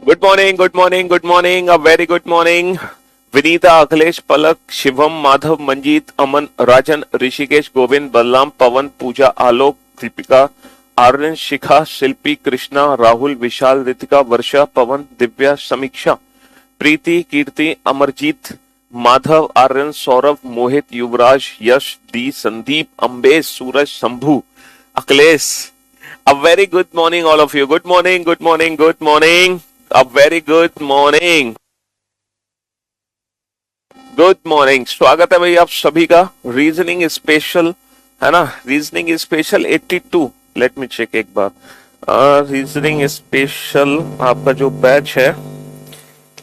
Good morning, good morning, good morning, a very good morning. Vinita, Akhilesh, Palak, Shivam, Madhav, Manjeet, Aman, Rajan, Rishikesh, Govind, Balram, Pawan, Pooja, Alok, Deepika, Aryan, Shikha, Shilpi, Krishna, Rahul, Vishal, Ritika, Varsha, Pawan, Divya, Sameeksha, Preeti, Kirti, Amarjeet, Madhav, Aryan, Saurabh, Mohit, Yuvraj, Yash, दी, Sandeep, Ambesh, Suraj, Shambhu, Akhilesh. A very good morning, all of you. Good morning, good morning, good morning. A very good morning. Good morning, स्वागत है भाई आप सभी का। Reasoning special है ना, reasoning special 82। Let me check एक बार। रीजनिंग स्पेशल आपका जो बैच है,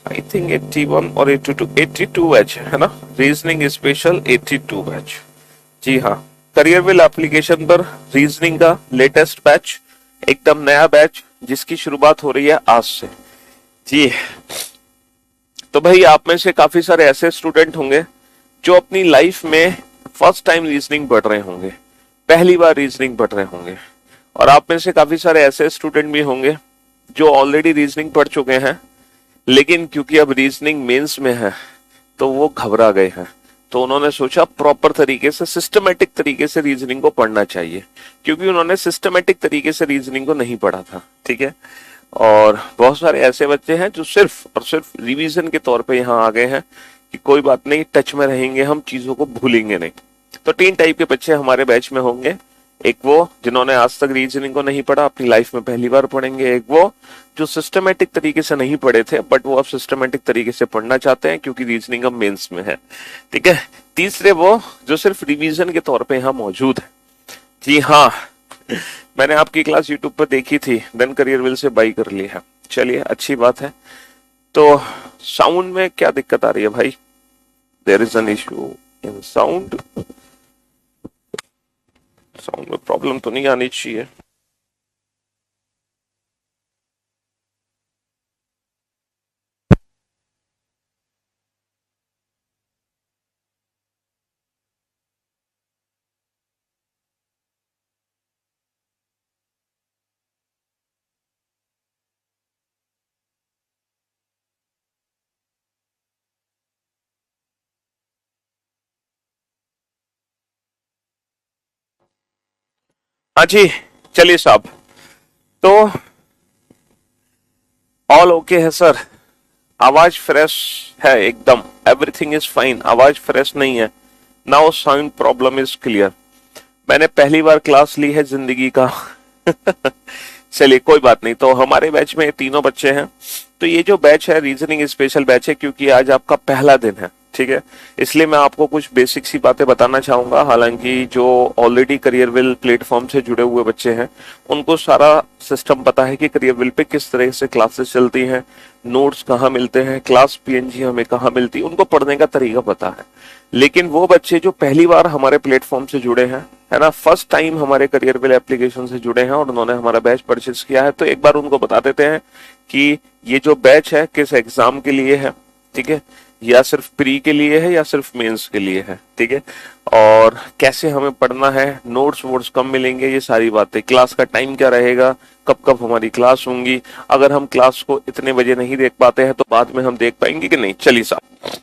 आई थिंक 81 और 82 बैच है ना। रीजनिंग स्पेशल 82 बैच, जी हाँ। करियरविल एप्लीकेशन पर रीजनिंग का लेटेस्ट बैच, एकदम नया बैच जिसकी शुरुआत हो रही है आज से, जी। तो भाई आप में से काफी सारे ऐसे स्टूडेंट होंगे जो अपनी लाइफ में फर्स्ट टाइम रीजनिंग पढ़ रहे होंगे, पहली बार रीजनिंग पढ़ रहे होंगे। और आप में से काफी सारे ऐसे स्टूडेंट भी होंगे जो ऑलरेडी रीजनिंग पढ़ चुके हैं, लेकिन क्योंकि अब रीजनिंग मेंस में है तो वो घबरा गए हैं। तो उन्होंने सोचा प्रॉपर तरीके से, सिस्टमेटिक तरीके से रीजनिंग को पढ़ना चाहिए, क्योंकि उन्होंने सिस्टमेटिक तरीके से रीजनिंग को नहीं पढ़ा था, ठीक है। और बहुत सारे ऐसे बच्चे हैं जो सिर्फ और सिर्फ रिवीजन के तौर पे यहाँ आ गए हैं कि कोई बात नहीं, टच में रहेंगे हम, चीजों को भूलेंगे नहीं। तो 3 टाइप के बच्चे हमारे बैच में होंगे। एक वो जिन्होंने आज तक रीजनिंग को नहीं पढ़ा, अपनी लाइफ में पहली बार पढ़ेंगे। एक वो जो सिस्टमेटिक तरीके से नहीं पढ़े थे, बट वो अब सिस्टमेटिक तरीके से पढ़ना चाहते हैं क्योंकि रीजनिंग अब मेंस में है, ठीक है। तीसरे वो जो सिर्फ रिवीजन के तौर पे यहाँ मौजूद है, जी हाँ। मैंने आपकी क्लास यूट्यूब पर देखी थी, देन करियरविल से बाई कर ली है। चलिए, अच्छी बात है। तो साउंड में क्या दिक्कत आ रही है भाई? There is an issue in sound. Sound में प्रॉब्लम तो नहीं आनी चाहिए। हाँ जी, चलिए साहब। तो ऑल ओके है सर? आवाज फ्रेश है एकदम, एवरीथिंग इज फाइन। आवाज फ्रेश नहीं है, now sound problem is clear. मैंने पहली बार क्लास ली है जिंदगी का। चलिए, कोई बात नहीं। तो हमारे बैच में तीनों बच्चे हैं। तो ये जो बैच है रीजनिंग स्पेशल बैच है, क्योंकि आज आपका पहला दिन है, ठीक है। इसलिए मैं आपको कुछ बेसिक सी बातें बताना चाहूंगा। हालांकि जो ऑलरेडी करियरविल प्लेटफॉर्म से जुड़े हुए बच्चे हैं उनको सारा सिस्टम पता है कि करियरविल पे किस तरह से क्लासेस चलती हैं, नोट्स कहाँ मिलते हैं, क्लास पीएनजी हमें कहाँ मिलती है, उनको पढ़ने का तरीका पता है। लेकिन वो बच्चे जो पहली बार हमारे प्लेटफॉर्म से जुड़े हैं, है ना, फर्स्ट टाइम हमारे करियरविल एप्लीकेशन से जुड़े हैं और उन्होंने हमारा बैच परचेज किया है, तो एक बार उनको बता देते हैं कि ये जो बैच है किस एग्जाम के लिए है, ठीक है, या सिर्फ प्री के लिए है या सिर्फ मेंस के लिए है, ठीक है। और कैसे हमें पढ़ना है, नोट्स वोट्स कब मिलेंगे, ये सारी बातें, क्लास का टाइम क्या रहेगा, कब कब हमारी क्लास होंगी, अगर हम क्लास को इतने बजे नहीं देख पाते हैं तो बाद में हम देख पाएंगे कि नहीं। चलिए साहब,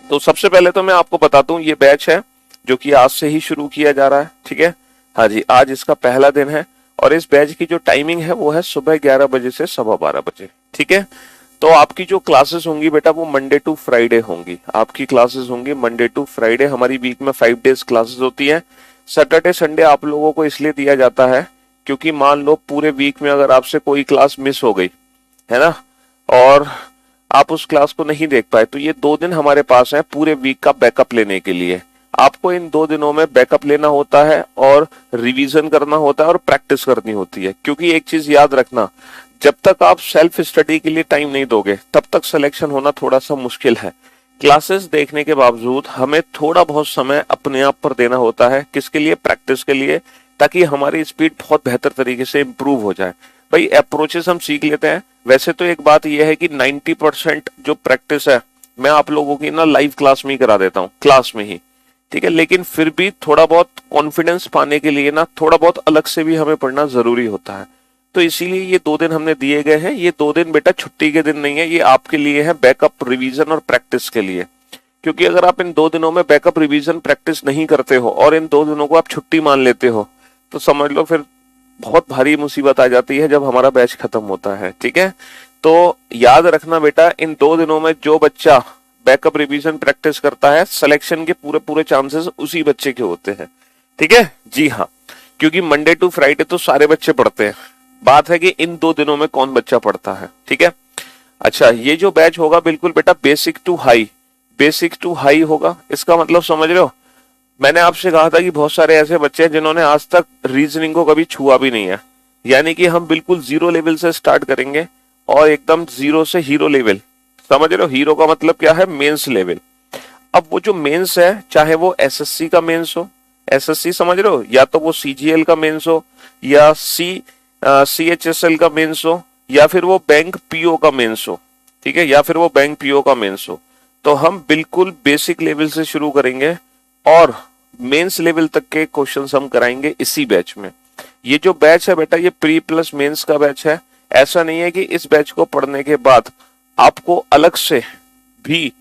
तो सबसे पहले तो मैं आपको बताता हूँ ये बैच है जो कि आज से ही शुरू किया जा रहा है, ठीक है। हाँ जी, आज इसका पहला दिन है और इस बैच की जो टाइमिंग है वो है सुबह 11 बजे से 12:15 बजे, ठीक है। तो आपकी जो क्लासेस होंगी बेटा वो मंडे टू फ्राइडे होंगी। आपकी क्लासेस होंगी मंडे टू फ्राइडे। हमारी वीक में 5 डेज क्लासेस होती है। सैटरडे संडे आप लोगों को इसलिए दिया जाता है क्योंकि मान लो पूरे वीक में अगर आपसे कोई क्लास मिस हो गई, है ना, और आप उस क्लास को नहीं देख पाए, तो ये 2 दिन हमारे पास है पूरे वीक का बैकअप लेने के लिए। आपको इन 2 दिनों में बैकअप लेना होता है और रिवीजन करना होता है और प्रैक्टिस करनी होती है। क्योंकि एक चीज याद रखना, जब तक आप सेल्फ स्टडी के लिए टाइम नहीं दोगे तब तक सिलेक्शन होना थोड़ा सा मुश्किल है। क्लासेस देखने के बावजूद हमें थोड़ा बहुत समय अपने आप पर देना होता है, किसके लिए? प्रैक्टिस के लिए, ताकि हमारी स्पीड बहुत बेहतर तरीके से इंप्रूव हो जाए। भाई अप्रोचेस हम सीख लेते हैं। वैसे तो एक बात यह है कि 90% जो प्रैक्टिस है मैं आप लोगों की ना लाइव क्लास में ही करा देता हूँ, क्लास में ही, ठीक है। लेकिन फिर भी थोड़ा बहुत कॉन्फिडेंस पाने के लिए ना थोड़ा बहुत अलग से भी हमें पढ़ना जरूरी होता है। तो इसीलिए ये 2 दिन हमने दिए गए हैं। ये 2 दिन बेटा छुट्टी के दिन नहीं है, ये आपके लिए है बैकअप रिवीजन और प्रैक्टिस के लिए। क्योंकि अगर आप इन 2 दिनों में बैकअप रिवीजन प्रैक्टिस नहीं करते हो और इन 2 दिनों को आप छुट्टी मान लेते हो, तो समझ लो फिर बहुत भारी मुसीबत आ जाती है जब हमारा बैच खत्म होता है। ठीक है, तो याद रखना बेटा, इन 2 दिनों में जो बच्चा बैकअप रिवीजन प्रैक्टिस करता है, सिलेक्शन के पूरे पूरे चांसेस उसी बच्चे के होते हैं। ठीक है जी हाँ, क्योंकि मंडे टू फ्राइडे तो सारे बच्चे पढ़ते हैं, बात है कि इन 2 दिनों में कौन बच्चा पढ़ता है। ठीक है, अच्छा ये जो बैच होगा बिल्कुल बेटा बेसिक टू हाई होगा। इसका मतलब समझ रहे हो, मैंने आपसे कहा था कि बहुत सारे ऐसे बच्चे हैं जिन्होंने आज तक रीजनिंग को कभी छुआ भी नहीं है, यानी कि हम बिल्कुल 0 लेवल से स्टार्ट करेंगे और एकदम 0 से हीरो लेवल। समझ रहे हो, हीरो का मतलब क्या है, मेंस लेवल। अब वो जो मेंस है, चाहे वो एसएससी का मेंस हो, एसएससी समझ रहे हो, या तो वो सीजीएल का मेंस हो, या सीएचएसएल का मेंस हो, या फिर वो बैंक पीओ का मेंस हो। ठीक है, या फिर वो बैंक पीओ का मेंस हो, तो हम बिल्कुल बेसिक लेवल से शुरू करेंगे और मेंस लेवल तक के क्वेश्चंस हम कराएंगे इसी बैच में। ये जो बैच है बेटा, ये प्री प्लस मेंस का बैच है। ऐसा नहीं है कि इस बैच को पढ़ने के बाद आपको अलग से भी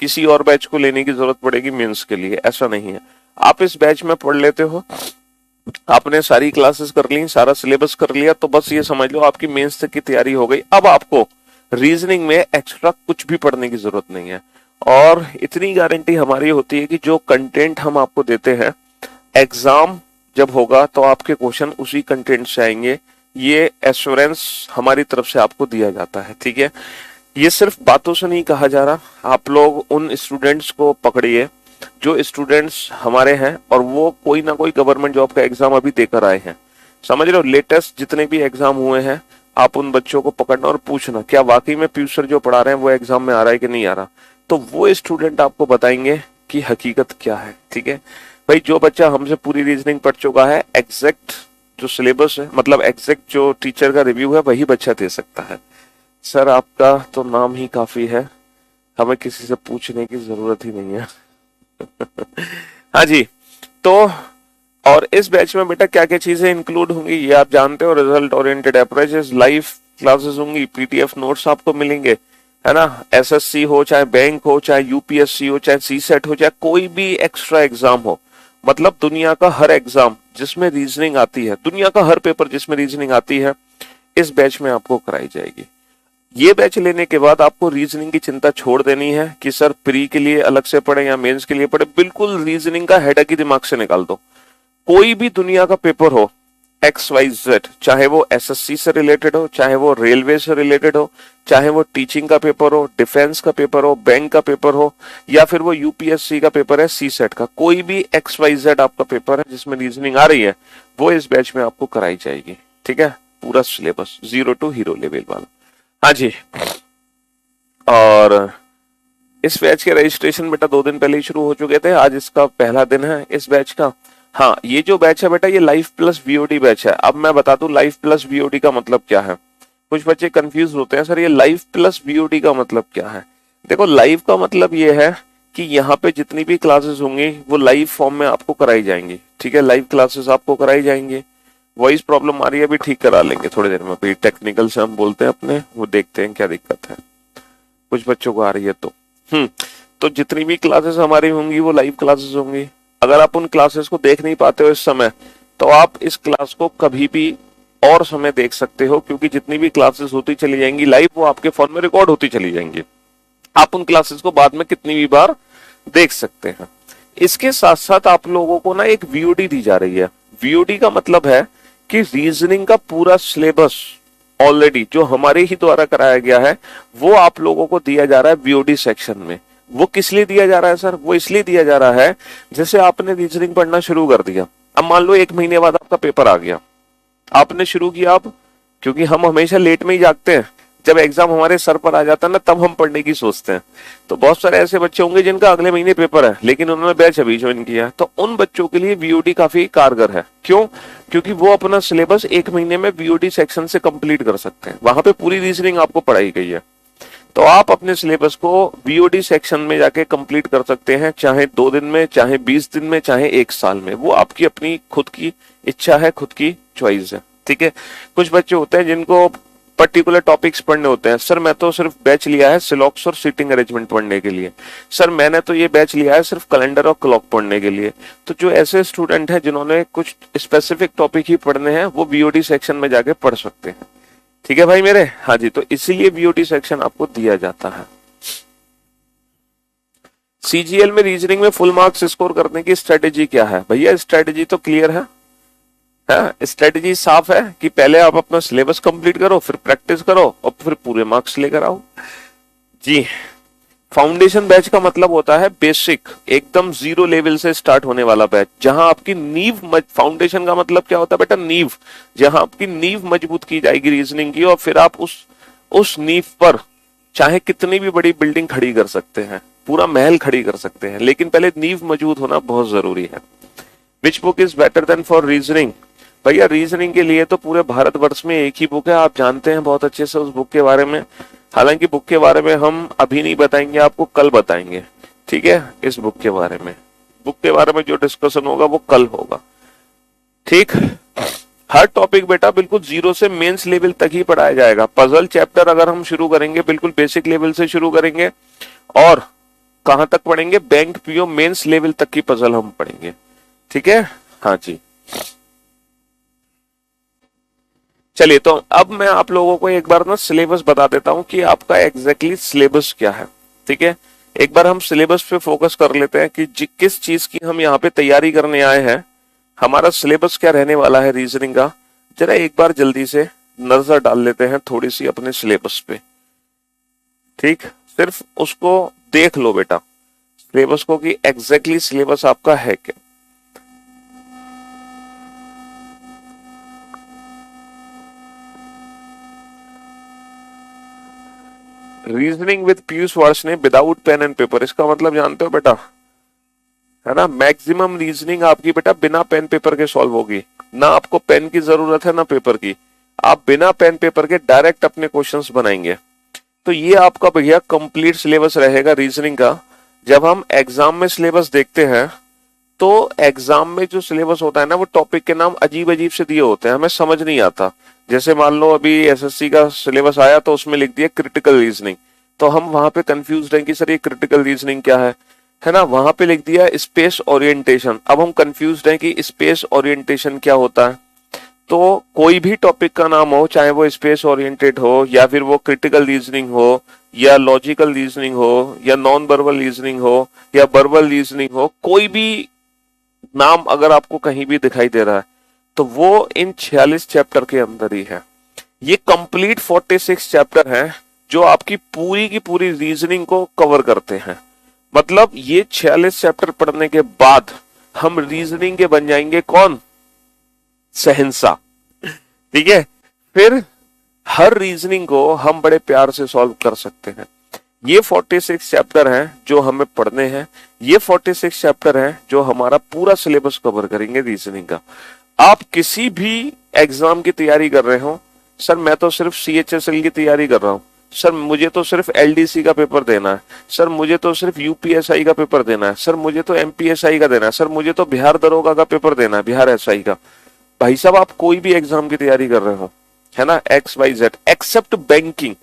किसी और बैच को लेने की जरूरत पड़ेगी मेंस के लिए, ऐसा नहीं है। आप इस बैच में पढ़ लेते हो, आपने सारी क्लासेस कर ली, सारा सिलेबस कर लिया, तो बस ये समझ लो आपकी मेंस तक की तैयारी हो गई। अब आपको रीजनिंग में एक्स्ट्रा कुछ भी पढ़ने की जरूरत नहीं है। और इतनी गारंटी हमारी होती है कि जो कंटेंट हम आपको देते हैं, एग्जाम जब होगा तो आपके क्वेश्चन उसी कंटेंट से आएंगे। ये एश्योरेंस हमारी तरफ से आपको दिया जाता है। ठीक है, ये सिर्फ बातों से नहीं कहा जा रहा। आप लोग उन स्टूडेंट्स को पकड़िए जो स्टूडेंट्स हमारे हैं और वो कोई ना कोई गवर्नमेंट जॉब का एग्जाम अभी देकर आए हैं। समझ रहे हो, लेटेस्ट जितने भी एग्जाम हुए हैं, आप उन बच्चों को पकड़ना और पूछना क्या वाकई में पीयूष सर जो पढ़ा रहे हैं वो एग्जाम में आ रहा है कि नहीं आ रहा। तो वो स्टूडेंट आपको बताएंगे कि हकीकत क्या है। ठीक है भाई, जो बच्चा हमसे पूरी रीजनिंग पढ़ चुका है, एग्जैक्ट जो सिलेबस है, मतलब एग्जैक्ट जो टीचर का रिव्यू है, वही बच्चा दे सकता है। सर आपका तो नाम ही काफी है, हमें किसी से पूछने की जरूरत ही नहीं है। हाँ जी, तो और इस बैच में बेटा क्या क्या चीजें इंक्लूड होंगी ये आप जानते हो। Result oriented approaches, live classes होंगी, पीटीएफ नोट्स आपको मिलेंगे, है ना। एसएससी हो, चाहे बैंक हो, चाहे यूपीएससी हो, चाहे सीसेट हो, चाहे कोई भी एक्स्ट्रा एग्जाम हो, मतलब दुनिया का हर एग्जाम जिसमें रीजनिंग आती है, दुनिया का हर पेपर जिसमें रीजनिंग आती है, इस बैच में आपको कराई जाएगी। ये बैच लेने के बाद आपको रीजनिंग की चिंता छोड़ देनी है कि सर प्री के लिए अलग से पढ़े या मेंस के लिए पढ़े। बिल्कुल रीजनिंग का हेडेक ही दिमाग से निकाल दो। कोई भी दुनिया का पेपर हो, XYZ, चाहे वो एसएससी से रिलेटेड हो, चाहे वो रेलवे से रिलेटेड हो, चाहे वो टीचिंग का पेपर हो, डिफेंस का पेपर हो, बैंक का पेपर हो, या फिर वो यूपीएससी का पेपर है, सीसेट का, कोई भी XYZ आपका पेपर है जिसमें रीजनिंग आ रही है, वो इस बैच में आपको कराई जाएगी। ठीक है, पूरा सिलेबस 0 to हीरो लेवल वाला। हाँ जी, और इस बैच के रजिस्ट्रेशन बेटा 2 दिन पहले ही शुरू हो चुके थे, आज इसका पहला दिन है इस बैच का। हाँ, ये जो बैच है बेटा, ये लाइव प्लस वीओडी बैच है। अब मैं बता दूं लाइव प्लस वीओडी का मतलब क्या है। कुछ बच्चे कंफ्यूज होते हैं, सर ये लाइव प्लस वीओडी का मतलब क्या है। देखो, लाइव का मतलब ये है कि यहाँ पे जितनी भी क्लासेस होंगी वो लाइव फॉर्म में आपको कराई जाएंगी। ठीक है, लाइव क्लासेस आपको कराई जाएंगी। वॉइस प्रॉब्लम आ रही है, अभी ठीक करा लेंगे थोड़ी देर में, अभी टेक्निकल से हम बोलते हैं अपने, वो देखते हैं क्या दिक्कत है। कुछ बच्चों को आ रही है तो जितनी भी क्लासेस हमारी होंगी वो लाइव क्लासेस होंगी। अगर आप उन क्लासेस को देख नहीं पाते हो इस समय, तो आप इस क्लास को कभी भी और समय देख सकते हो, क्योंकि जितनी भी क्लासेस होती चली जाएंगी लाइव, वो आपके फोन में रिकॉर्ड होती चली जाएंगी। आप उन क्लासेस को बाद में कितनी भी बार देख सकते हैं। इसके साथ साथ आप लोगों को ना एक वीओडी दी जा रही है। वीओडी का मतलब है कि रीजनिंग का पूरा सिलेबस ऑलरेडी जो हमारे ही द्वारा कराया गया है, वो आप लोगों को दिया जा रहा है वीओडी सेक्शन में। वो किस लिए दिया जा रहा है सर? वो इसलिए दिया जा रहा है, जैसे आपने रीजनिंग पढ़ना शुरू कर दिया, अब मान लो 1 महीने बाद आपका पेपर आ गया, आपने शुरू किया अब, क्योंकि हम हमेशा लेट में ही जागते हैं, जब एग्जाम हमारे सर पर आ जाता है ना, तब हम पढ़ने की सोचते हैं। तो बहुत सारे ऐसे बच्चे होंगे जिनका अगले महीने पेपर है, लेकिन उन्होंने बैच अभी ज्वाइन किया है, तो उन बच्चों के लिए वीओडी काफी कारगर है। क्यों? क्योंकि वो अपना सिलेबस 1 महीने में वीओडी सेक्शन से कंप्लीट कर सकते हैं। वहां पे पूरी रीजनिंग आपको पढ़ाई गई है, तो आप अपने सिलेबस को वीओडी सेक्शन में जाके कंप्लीट कर सकते हैं, चाहे 2 दिन में, चाहे 20 दिन में, चाहे 1 साल में। वो आपकी अपनी खुद की इच्छा है, खुद की चॉइस है। ठीक है। कुछ बच्चे होते हैं जिनको पर्टिकुलर टॉपिक्स पढ़ने होते हैं, सर मैं तो सिर्फ बैच लिया है सिलॉक्स और सीटिंग अरेंजमेंट पढ़ने के लिए, सर मैंने तो ये बैच लिया है सिर्फ कैलेंडर और क्लॉक पढ़ने के लिए। तो जो ऐसे स्टूडेंट हैं जिन्होंने कुछ स्पेसिफिक टॉपिक ही पढ़ने हैं वो बीओडी सेक्शन में जाके पढ़ सकते हैं। ठीक है भाई मेरे, हाँ जी, तो इसीलिए बीओडी सेक्शन आपको दिया जाता है। सीजीएल में रीजनिंग में फुल मार्क्स स्कोर करने की स्ट्रेटेजी क्या है? भैया स्ट्रेटेजी तो क्लियर है, स्ट्रेटेजी साफ है कि पहले आप अपना सिलेबस कंप्लीट करो, फिर प्रैक्टिस करो और फिर पूरे मार्क्स लेकर आओ जी। फाउंडेशन बैच का मतलब होता है बेसिक, एकदम जीरो लेवल से स्टार्ट होने वाला बैच, जहां आपकी नींव, फाउंडेशन का मतलब क्या होता है बेटा? नींव, जहां आपकी नींव मजबूत की जाएगी रीजनिंग की, और फिर आप उस नींव पर चाहे कितनी भी बड़ी बिल्डिंग खड़ी कर सकते हैं, पूरा महल खड़ी कर सकते हैं, लेकिन पहले नींव मजबूत होना बहुत जरूरी है। Which book is better than for reasoning? भैया रीजनिंग के लिए तो पूरे भारतवर्ष में एक ही बुक है, आप जानते हैं बहुत अच्छे से उस बुक के बारे में। हालांकि बुक के बारे में हम अभी नहीं बताएंगे, आपको कल बताएंगे, ठीक है। इस बुक के बारे में जो डिस्कशन होगा वो कल होगा, ठीक। हर टॉपिक बेटा बिल्कुल जीरो से मेंस लेवल तक ही पढ़ाया जाएगा। पजल चैप्टर अगर हम शुरू करेंगे बिल्कुल बेसिक लेवल से शुरू करेंगे, और कहां तक पढ़ेंगे? बैंक पीओ मेंस लेवल तक की पजल हम पढ़ेंगे, ठीक है, हाँ जी। चलिए, तो अब मैं आप लोगों को एक बार ना सिलेबस बता देता हूं कि आपका एग्जैक्टली सिलेबस क्या है, ठीक है। एक बार हम सिलेबस पे फोकस कर लेते हैं कि किस चीज की हम यहाँ पे तैयारी करने आए हैं, हमारा सिलेबस क्या रहने वाला है रीजनिंग का। जरा एक बार जल्दी से नजर डाल लेते हैं थोड़ी सी अपने सिलेबस पे, ठीक। सिर्फ उसको देख लो बेटा, सिलेबस को, कि एग्जैक्टली सिलेबस आपका है क्या। Reasoning with Piyush Varshney without pen and paper, इसका मतलब जानते हो बेटा, है ना? मैक्सिमम रीजनिंग आपकी बेटा बिना पेन पेपर के सॉल्व होगी, ना आपको पेन की जरूरत है ना पेपर की, आप बिना पेन पेपर के डायरेक्ट अपने क्वेश्चंस बनाएंगे। तो ये आपका भैया कंप्लीट सिलेबस रहेगा रीजनिंग का। जब हम एग्जाम में सिलेबस देखते हैं तो एग्जाम में जो सिलेबस होता है ना, वो टॉपिक के नाम अजीब अजीब से दिए होते हैं, हमें समझ नहीं आता। जैसे मान लो अभी एसएससी का सिलेबस आया तो उसमें लिख दिया क्रिटिकल रीजनिंग, तो हम वहां पे कंफ्यूज हैं कि सर ये क्रिटिकल रीजनिंग क्या है ना। वहां पे लिख दिया स्पेस ओरिएंटेशन, अब हम कंफ्यूज हैं कि स्पेस ओरिएंटेशन क्या होता है। तो कोई भी टॉपिक का नाम हो, चाहे वो स्पेस ओरिएंटेड हो या फिर वो क्रिटिकल रीजनिंग हो या लॉजिकल रीजनिंग हो या नॉन वर्बल रीजनिंग हो या वर्बल रीजनिंग हो, कोई भी नाम अगर आपको कहीं भी दिखाई दे रहा है तो वो इन 46 चैप्टर के अंदर ही है। ये कंप्लीट 46 चैप्टर हैं जो आपकी पूरी की पूरी रीजनिंग को कवर करते हैं। मतलब ये 46 चैप्टर पढ़ने के बाद हम रीजनिंग के बन जाएंगे कौन? शहंशाह, ठीक है। फिर हर रीजनिंग को हम बड़े प्यार से सॉल्व कर सकते हैं। ये 46 चैप्टर हैं जो हमें पढ़ने हैं, ये 46 चैप्टर हैं जो हमारा पूरा सिलेबस कवर करेंगे रीजनिंग का। आप किसी भी एग्जाम की तैयारी कर रहे हो, सर मैं तो सिर्फ सीएचएसएल की तैयारी कर रहा हूँ, सर मुझे तो सिर्फ एलडीसी का पेपर देना है, सर मुझे तो सिर्फ यूपीएसआई का पेपर देना है, सर मुझे तो एमपीएसआई का देना है, सर मुझे तो बिहार दरोगा का पेपर देना है, बिहार एसआई का। भाई साहब, आप कोई भी एग्जाम की तैयारी कर रहे हो, है ना, XYZ, except banking,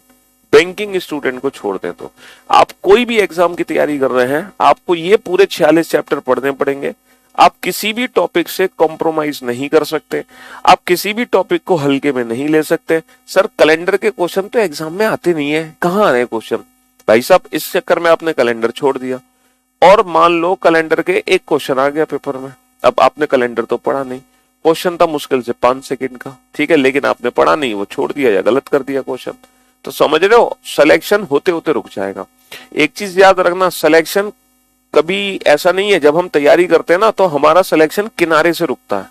banking student को छोड़ दें, तो आप कोई भी एग्जाम की तैयारी कर रहे हैं, आपको ये पूरे 46 चैप्टर पढ़ने पड़ेंगे। आप किसी भी टॉपिक से कॉम्प्रोमाइज नहीं कर सकते, आप किसी भी टॉपिक को हल्के में नहीं ले सकते। सर कैलेंडर के क्वेश्चन तो एग्जाम में आते नहीं है, कहाँ आ रहे क्वेश्चन? भाई साहब, इस चक्कर में आपने कैलेंडर छोड़ दिया, और मान लो कैलेंडर के एक क्वेश्चन आ गया पेपर में, अब आपने कैलेंडर तो पढ़ा नहीं, क्वेश्चन था मुश्किल से 5 सेकंड का, ठीक है, लेकिन आपने पढ़ा नहीं, वो छोड़ दिया या गलत कर दिया क्वेश्चन। तो समझ रहे हो, सिलेक्शन होते होते रुक जाएगा। एक चीज याद रखना, सिलेक्शन कभी ऐसा नहीं है, जब हम तैयारी करते हैं ना तो हमारा सिलेक्शन किनारे से रुकता है,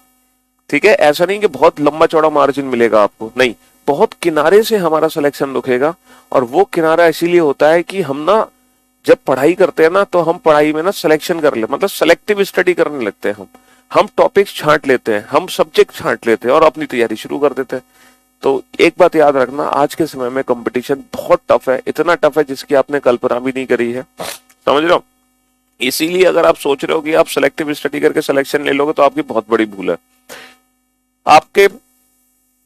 ठीक है। ऐसा नहीं कि बहुत लंबा चौड़ा मार्जिन मिलेगा आपको, नहीं, बहुत किनारे से हमारा सिलेक्शन रुकेगा। और वो किनारा इसीलिए होता है कि हम ना जब पढ़ाई करते हैं ना, तो हम पढ़ाई में ना सिलेक्शन कर ले, मतलब सेलेक्टिव स्टडी करने लगते हैं, हम टॉपिक्स छांट लेते हैं, हम सब्जेक्ट छांट लेते हैं और अपनी तैयारी शुरू कर देते हैं। तो एक बात याद रखना, आज के समय में कंपटीशन बहुत टफ है, इतना टफ है जिसकी आपने कल्पना भी नहीं करी है, समझ रहे हो। इसीलिए अगर आप सोच रहे हो कि आप सेलेक्टिव स्टडी करके सिलेक्शन ले लोगे तो आपकी बहुत बड़ी भूल है। आपके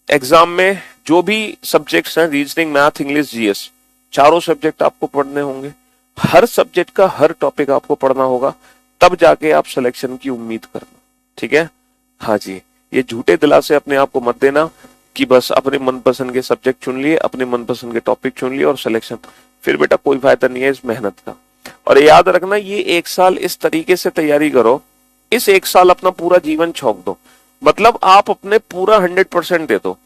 एग्जाम में जो भी सब्जेक्ट्स हैं, रीजनिंग, मैथ, इंग्लिश, जीएस, चारों सब्जेक्ट आपको पढ़ने होंगे। हर सब्जेक्ट का हर टॉपिक आपको पढ़ना होगा, तब जाके आप सिलेक्शन की उम्मीद करना। ठीक है, हाँ जी। ये झूठे दिलासे अपने आप को मत देना कि बस अपने मनपसंद के सब्जेक्ट चुन लिए, अपने मनपसंद के टॉपिक चुन लिए और सिलेक्शन, फिर बेटा कोई फायदा नहीं है इस मेहनत का। और याद रखना, ये एक साल इस तरीके से तैयारी करो, इस एक साल अपना पूरा जीवन झोंक दो, मतलब आप अपने पूरा 100% दे दो।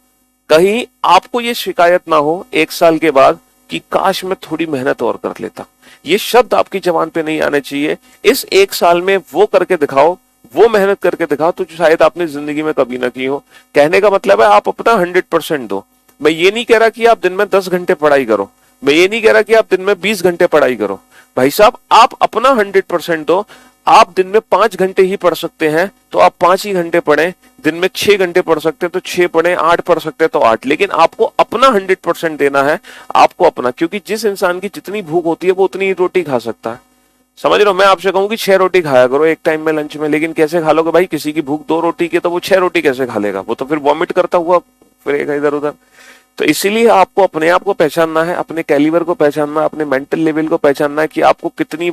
कहीं आपको ये शिकायत ना हो एक साल के बाद कि काश मैं थोड़ी मेहनत और कर लेता। ये शब्द आपकी जबान पे नहीं आने चाहिए। इस एक साल में वो करके दिखाओ, वो मेहनत करके दिखाओ तो शायद आपने जिंदगी में कभी ना की हो। कहने का मतलब है आप अपना 100% दो। मैं ये नहीं कह रहा कि आप दिन में 10 घंटे पढ़ाई करो, मैं ये नहीं कह रहा कि आप दिन में 20 घंटे पढ़ाई करो। भाई साहब, आप अपना 100% दो। आप दिन में 5 घंटे ही पढ़ सकते हैं तो आप 5 ही घंटे पढ़ें। दिन में 6 घंटे पढ़ सकते हैं तो 6 पढ़ें, 8 पढ़ सकते हैं तो 8, लेकिन आपको अपना 100% देना है। आपको अपना, क्योंकि जिस इंसान की जितनी भूख होती है वो उतनी ही रोटी खा सकता है। समझ रहे हो? मैं आपसे कहूँ कि 6 रोटी खाया करो एक टाइम में लंच में, लेकिन कैसे खा लोगे भाई? किसी की भूख 2 रोटी की तो वो 6 रोटी कैसे खा लेगा? वो तो फिर वॉमिट करता हुआ फिरेगा इधर उधर। तो इसीलिए आपको अपने आप को पहचानना है, अपने कैलिबर को पहचानना है, अपने मेंटल लेवल को पहचानना है कि आपको कितनी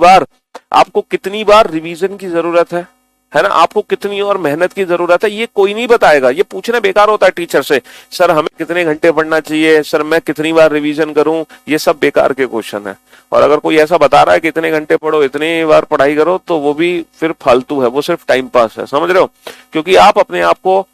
बार रिवीजन की जरूरत है ना? आपको कितनी और मेहनत की जरूरत है, ये कोई नहीं बताएगा। ये पूछना बेकार होता है टीचर से, सर हमें कितने घंटे पढ़ना चाहिए, सर मैं कितनी बार रिवीजन करूं, ये सब बेकार के क्वेश्चन है। और अगर कोई ऐसा बता रहा है कि इतने घंटे पढ़ो, इतनी बार पढ़ाई करो, तो वो भी फिर फालतू है, वो सिर्फ टाइम पास है। समझ रहे हो? क्योंकि आप अपने आप को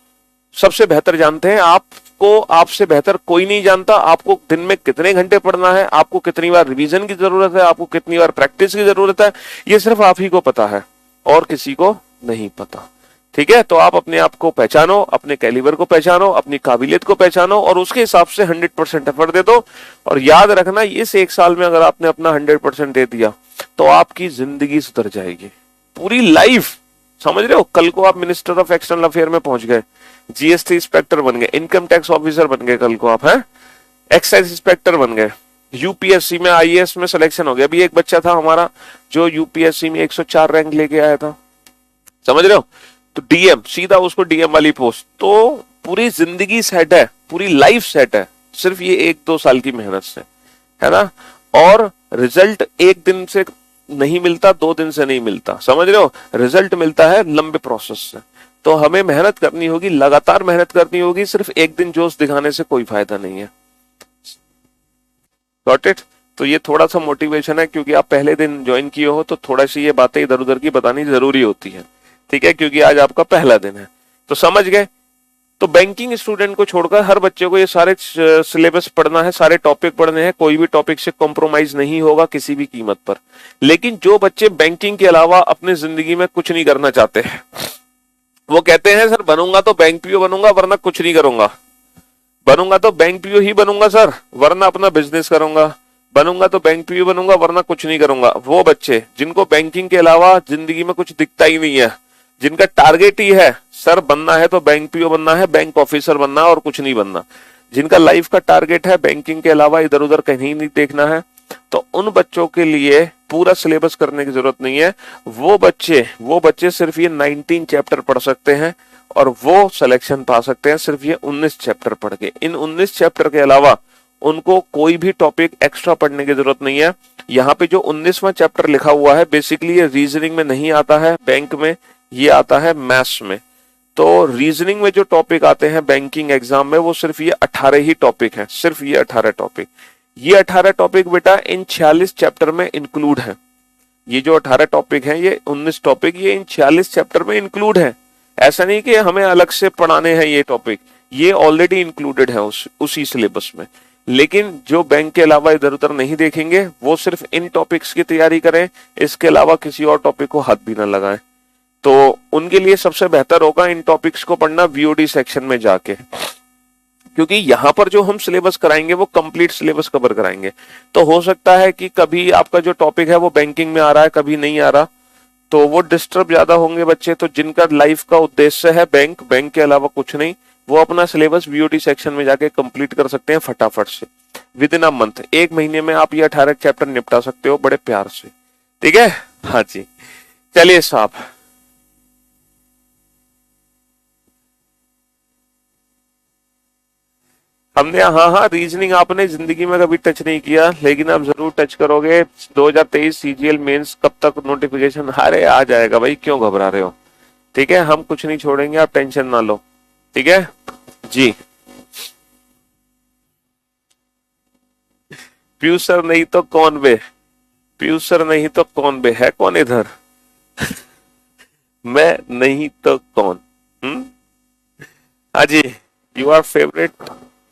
सबसे बेहतर जानते हैं। आपको आपसे बेहतर कोई नहीं जानता। आपको दिन में कितने घंटे पढ़ना है, आपको कितनी बार रिवीजन की जरूरत है, आपको कितनी बार प्रैक्टिस की जरूरत है, ये सिर्फ आप ही को पता है और किसी को नहीं पता। ठीक है, तो आप अपने आप को पहचानो, अपने कैलिबर को पहचानो, अपनी काबिलियत को पहचानो और उसके हिसाब से 100% एफर्ट दे दो। और याद रखना, इस एक साल में अगर आपने अपना 100% दे दिया तो आपकी जिंदगी सुधर जाएगी, पूरी लाइफ। समझ रहे हो? कल को आप मिनिस्टर ऑफ एक्सटर्नल अफेयर में पहुंच गए, जीएसटी इंस्पेक्टर बन गए, इनकम टैक्स ऑफिसर बन गए, कल को आप हैं एक्साइज इंस्पेक्टर बन गए, यूपीएससी में आईएएस में सिलेक्शन हो गया। अभी एक बच्चा था हमारा जो यूपीएससी में 104 रैंक लेके आया था। समझ रहे हो? तो डीएम, सीधा उसको डीएम वाली पोस्ट। तो पूरी जिंदगी सेट है, पूरी लाइफ सेट है, सिर्फ ये 1-2 साल की मेहनत से, है ना? और रिजल्ट एक दिन से नहीं मिलता, 2 दिन से नहीं मिलता। समझ रहे हो? रिजल्ट मिलता है लंबे प्रोसेस से। तो हमें मेहनत करनी होगी, लगातार मेहनत करनी होगी। सिर्फ एक दिन जोश दिखाने से कोई फायदा नहीं है। Got it? तो ये थोड़ा सा मोटिवेशन है, क्योंकि आप पहले दिन ज्वाइन किए हो तो थोड़ा सी ये बातें इधर उधर की बतानी जरूरी होती है। ठीक है, क्योंकि आज आपका पहला दिन है। तो समझ गए? तो बैंकिंग स्टूडेंट को छोड़कर हर बच्चे को ये सारे सिलेबस पढ़ना है, सारे टॉपिक पढ़ने हैं। कोई भी टॉपिक से कॉम्प्रोमाइज नहीं होगा किसी भी कीमत पर। लेकिन जो बच्चे बैंकिंग के अलावा अपनी जिंदगी में कुछ नहीं करना चाहते हैं, वो कहते हैं सर बनूंगा तो बैंक पीओ बनूंगा वरना कुछ नहीं करूंगा, बनूंगा तो बैंक पीओ ही बनूंगा सर वरना अपना बिजनेस करूंगा, बनूंगा तो बैंक पीओ बनूंगा वरना कुछ नहीं करूंगा। वो बच्चे जिनको बैंकिंग के अलावा जिंदगी में कुछ दिखता ही नहीं है, जिनका टारगेट ही है सर बनना है तो बैंक पीओ बनना है, बैंक ऑफिसर बनना है और कुछ नहीं बनना, जिनका लाइफ का टारगेट है बैंकिंग के अलावा इधर उधर कहीं नहीं देखना है, तो उन बच्चों के लिए पूरा सिलेबस करने की जरूरत नहीं है। वो बच्चे सिर्फ ये 19 चैप्टर पढ़ सकते हैं और वो सिलेक्शन पा सकते हैं सिर्फ ये 19 चैप्टर पढ़ के। इन 19 चैप्टर के अलावा उनको कोई भी टॉपिक एक्स्ट्रा पढ़ने की जरूरत नहीं है। यहाँ पे जो 19वां चैप्टर लिखा हुआ है बेसिकली ये रीजनिंग में नहीं आता है, बैंक में ये आता है मैथ्स में। तो रीजनिंग में जो टॉपिक आते हैं बैंकिंग एग्जाम में वो सिर्फ ये 18 ही टॉपिक है, सिर्फ ये 18 टॉपिक। ये 18 टॉपिक बेटा इन 46 चैप्टर में इंक्लूड है। ये जो 18 टॉपिक हैं, ये 19 टॉपिक ये इन 46 चैप्टर में इंक्लूड है। ऐसा नहीं कि हमें अलग से पढ़ाने हैं ये टॉपिक, ये ऑलरेडी इंक्लूडेड है उसी सिलेबस में। लेकिन जो बैंक के अलावा इधर उधर नहीं देखेंगे वो सिर्फ इन टॉपिक्स की तैयारी करें, इसके अलावा किसी और टॉपिक को हाथ भी ना लगाएं। तो उनके लिए सबसे बेहतर होगा इन टॉपिक्स को पढ़ना वीओडी सेक्शन में जाके, क्योंकि यहाँ पर जो हम सिलेबस कराएंगे वो कंप्लीट सिलेबस कवर कराएंगे। तो हो सकता है कि कभी आपका जो टॉपिक है वो बैंकिंग में आ रहा है, कभी नहीं आ रहा, तो वो डिस्टर्ब ज्यादा होंगे बच्चे। तो जिनका लाइफ का उद्देश्य है बैंक के अलावा कुछ नहीं, वो अपना सिलेबस वीओडी सेक्शन में जाके कंप्लीट कर सकते हैं फटाफट से, विद इन अ मंथ। 1 महीने में आप ये 18 चैप्टर निपटा सकते हो बड़े प्यार से। ठीक है? हाँ जी, चलिए साहब। हमने, हाँ हाँ, रीजनिंग आपने जिंदगी में कभी टच नहीं किया, लेकिन आप जरूर टच करोगे। 2023 सीजीएल मेंस कब तक नोटिफिकेशन? अरे आ जाएगा भाई, क्यों घबरा रहे हो? ठीक है, हम कुछ नहीं छोड़ेंगे, आप टेंशन ना लो। ठीक है जी। पीयूष सर नहीं तो कौन बे? पीयूष सर नहीं तो कौन बे? है कौन इधर? मैं नहीं तो कौन? हम्म। हाँ जी। You are favourite,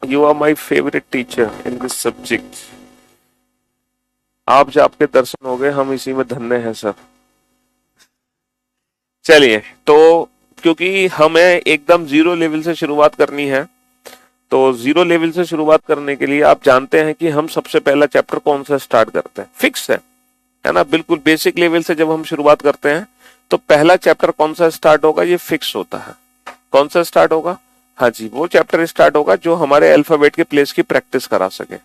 you are my favourite teacher in this subject. आप जो आपके दर्शन हो गए, हम इसी में धन्य हैं सर। चलिए, तो क्योंकि हमें एकदम जीरो लेवल से शुरुआत करनी है, तो जीरो लेवल से शुरुआत करने के लिए आप जानते हैं कि हम सबसे पहला चैप्टर कौन सा स्टार्ट करते हैं? फिक्स है ना? बिल्कुल बेसिक लेवल से जब हम शुरुआत करते हैं तो पहला चैप्टर कौन सा स्टार्ट होगा? ये फिक्स होता है। कौन सा स्टार्ट होगा? हाँ जी, वो चैप्टर स्टार्ट होगा जो हमारे अल्फाबेट के प्लेस की प्रैक्टिस करा सके।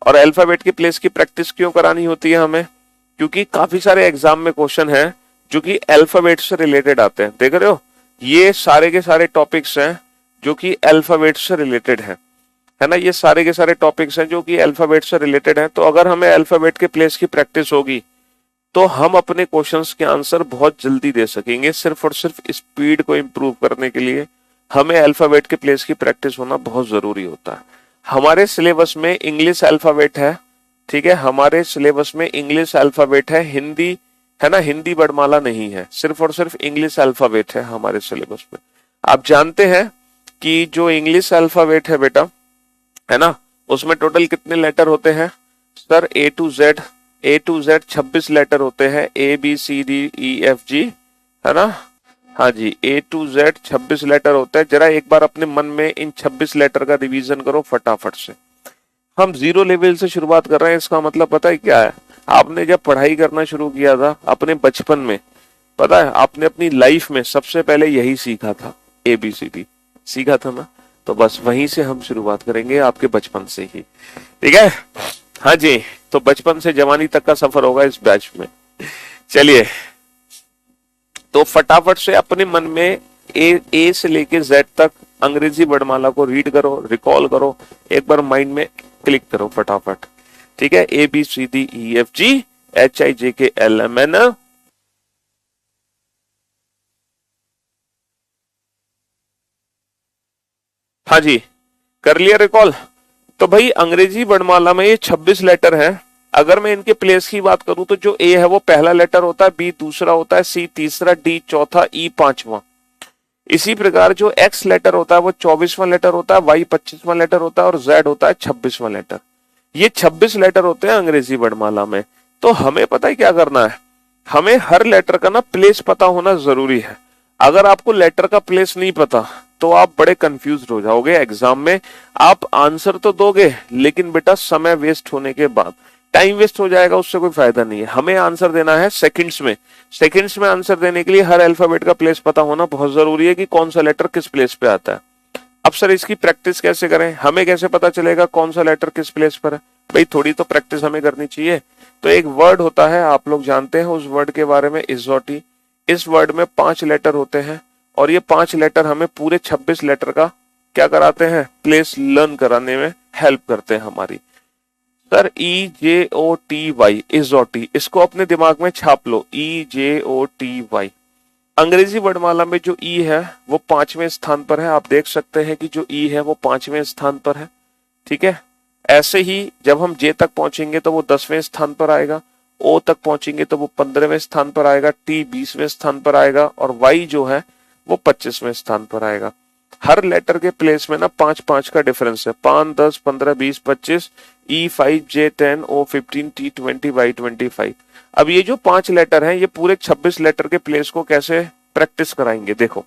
और अल्फाबेट की प्लेस की प्रैक्टिस क्यों करानी होती है हमें? क्योंकि काफी सारे एग्जाम में क्वेश्चन है जो कि अल्फाबेट से रिलेटेड आते हैं। देख रहे हो, ये सारे के सारे टॉपिक्स हैं जो कि अल्फाबेट से रिलेटेड है ना? ये सारे के सारे टॉपिक्स हैं जो कि अल्फाबेट से रिलेटेड हैं। तो अगर हमें अल्फाबेट के प्लेस की प्रैक्टिस होगी तो हम अपने क्वेश्चंस के आंसर बहुत जल्दी दे सकेंगे। सिर्फ और सिर्फ स्पीड को इंप्रूव करने के लिए हमें अल्फाबेट के प्लेस की प्रैक्टिस होना बहुत जरूरी होता है। हमारे सिलेबस में इंग्लिश अल्फाबेट है, ठीक है, हमारे सिलेबस में इंग्लिश अल्फाबेट है, हिंदी, है ना, हिंदी वर्णमाला नहीं है, सिर्फ और सिर्फ इंग्लिश अल्फाबेट है हमारे सिलेबस में। आप जानते हैं कि जो इंग्लिश अल्फाबेट है बेटा, है ना, उसमें टोटल कितने लेटर होते हैं? Sir A to Z 26 letter होते हैं। A B C D E F G, है ना? हाँ जी, ए टू जेड 26 लेटर होते हैं। जरा एक बार अपने मन में इन 26 लेटर का रिवीजन करो फटाफट से। हम जीरो लेवल से शुरुआत कर रहे हैं, इसका मतलब पता है क्या है? आपने जब पढ़ाई करना शुरू किया था अपने बचपन में, पता है, आपने अपनी लाइफ में सबसे पहले यही सीखा था, ABCD सीखा था ना? तो बस वहीं से हम शुरुआत करेंगे, आपके बचपन से ही। ठीक है? हाँ जी, तो बचपन से जवानी तक का सफर होगा इस बैच में। चलिए, तो फटाफट से अपने मन में ए से लेके जेड तक अंग्रेजी वर्णमाला को रीड करो, रिकॉल करो, एक बार माइंड में क्लिक करो फटाफट। ठीक है? ABCDEFGHIJKLMN। हाँ जी, कर लिया रिकॉल? तो भाई अंग्रेजी वर्णमाला में ये 26 लेटर हैं। अगर मैं इनके प्लेस की बात करूं तो जो ए है वो पहला लेटर होता है, बी दूसरा होता है, सी तीसरा, डी चौथा, ई पांचवा। इसी प्रकार जो एक्स लेटर होता है वो 24वां लेटर होता है, वाई 25वां लेटर होता है और जेड होता है 26वां लेटर। ये 26 लेटर होते हैं अंग्रेजी वर्णमाला में। तो हमें पता है क्या करना है? हमें हर लेटर का ना प्लेस पता होना जरूरी है। अगर आपको लेटर का प्लेस नहीं पता तो आप बड़े कंफ्यूज हो जाओगे एग्जाम में। आप आंसर तो दोगे लेकिन बेटा समय वेस्ट होने के बाद टाइम वेस्ट हो जाएगा, उससे कोई फायदा नहीं है। हमें आंसर देना है सेकंड्स में। सेकंड्स में आंसर देने के लिए हर अल्फाबेट का प्लेस पता होना बहुत जरूरी है कि कौन सा लेटर किस प्लेस पे आता है। अब सर इसकी प्रैक्टिस कैसे करें? हमें कैसे पता चलेगा कौन सा लेटर किस प्लेस पर है? भाई थोड़ी तो प्रैक्टिस हमें करनी चाहिए। तो एक वर्ड होता है, आप लोग जानते हैं उस वर्ड के बारे में, इजोटी। इस वर्ड में 5 लेटर होते हैं और ये 5 लेटर हमें पूरे 26 लेटर का क्या कराते हैं? प्लेस लर्न कराने में हेल्प करते हैं हमारी। सर EJOTY, इजोटी, इसको अपने दिमाग में छाप लो, EJOTY। अंग्रेजी वर्णमाला में जो ई है वो 5वें स्थान पर है। आप देख सकते हैं कि जो ई है वो 5वें स्थान पर है। ठीक है? ऐसे ही जब हम जे तक पहुंचेंगे तो वो 10वें स्थान पर आएगा, ओ तक पहुंचेंगे तो वो 15वें स्थान पर आएगा, टी 20वें स्थान पर आएगा और वाई जो है वो 25वें स्थान पर आएगा। हर लेटर के प्लेस में ना 5-5 का डिफरेंस है, 5, 10, 15, 20, 25, E5, J10, O15, T20, Y25। अब ये जो 5 लेटर हैं ये पूरे 26 लेटर के प्लेस को कैसे प्रैक्टिस कराएंगे? देखो,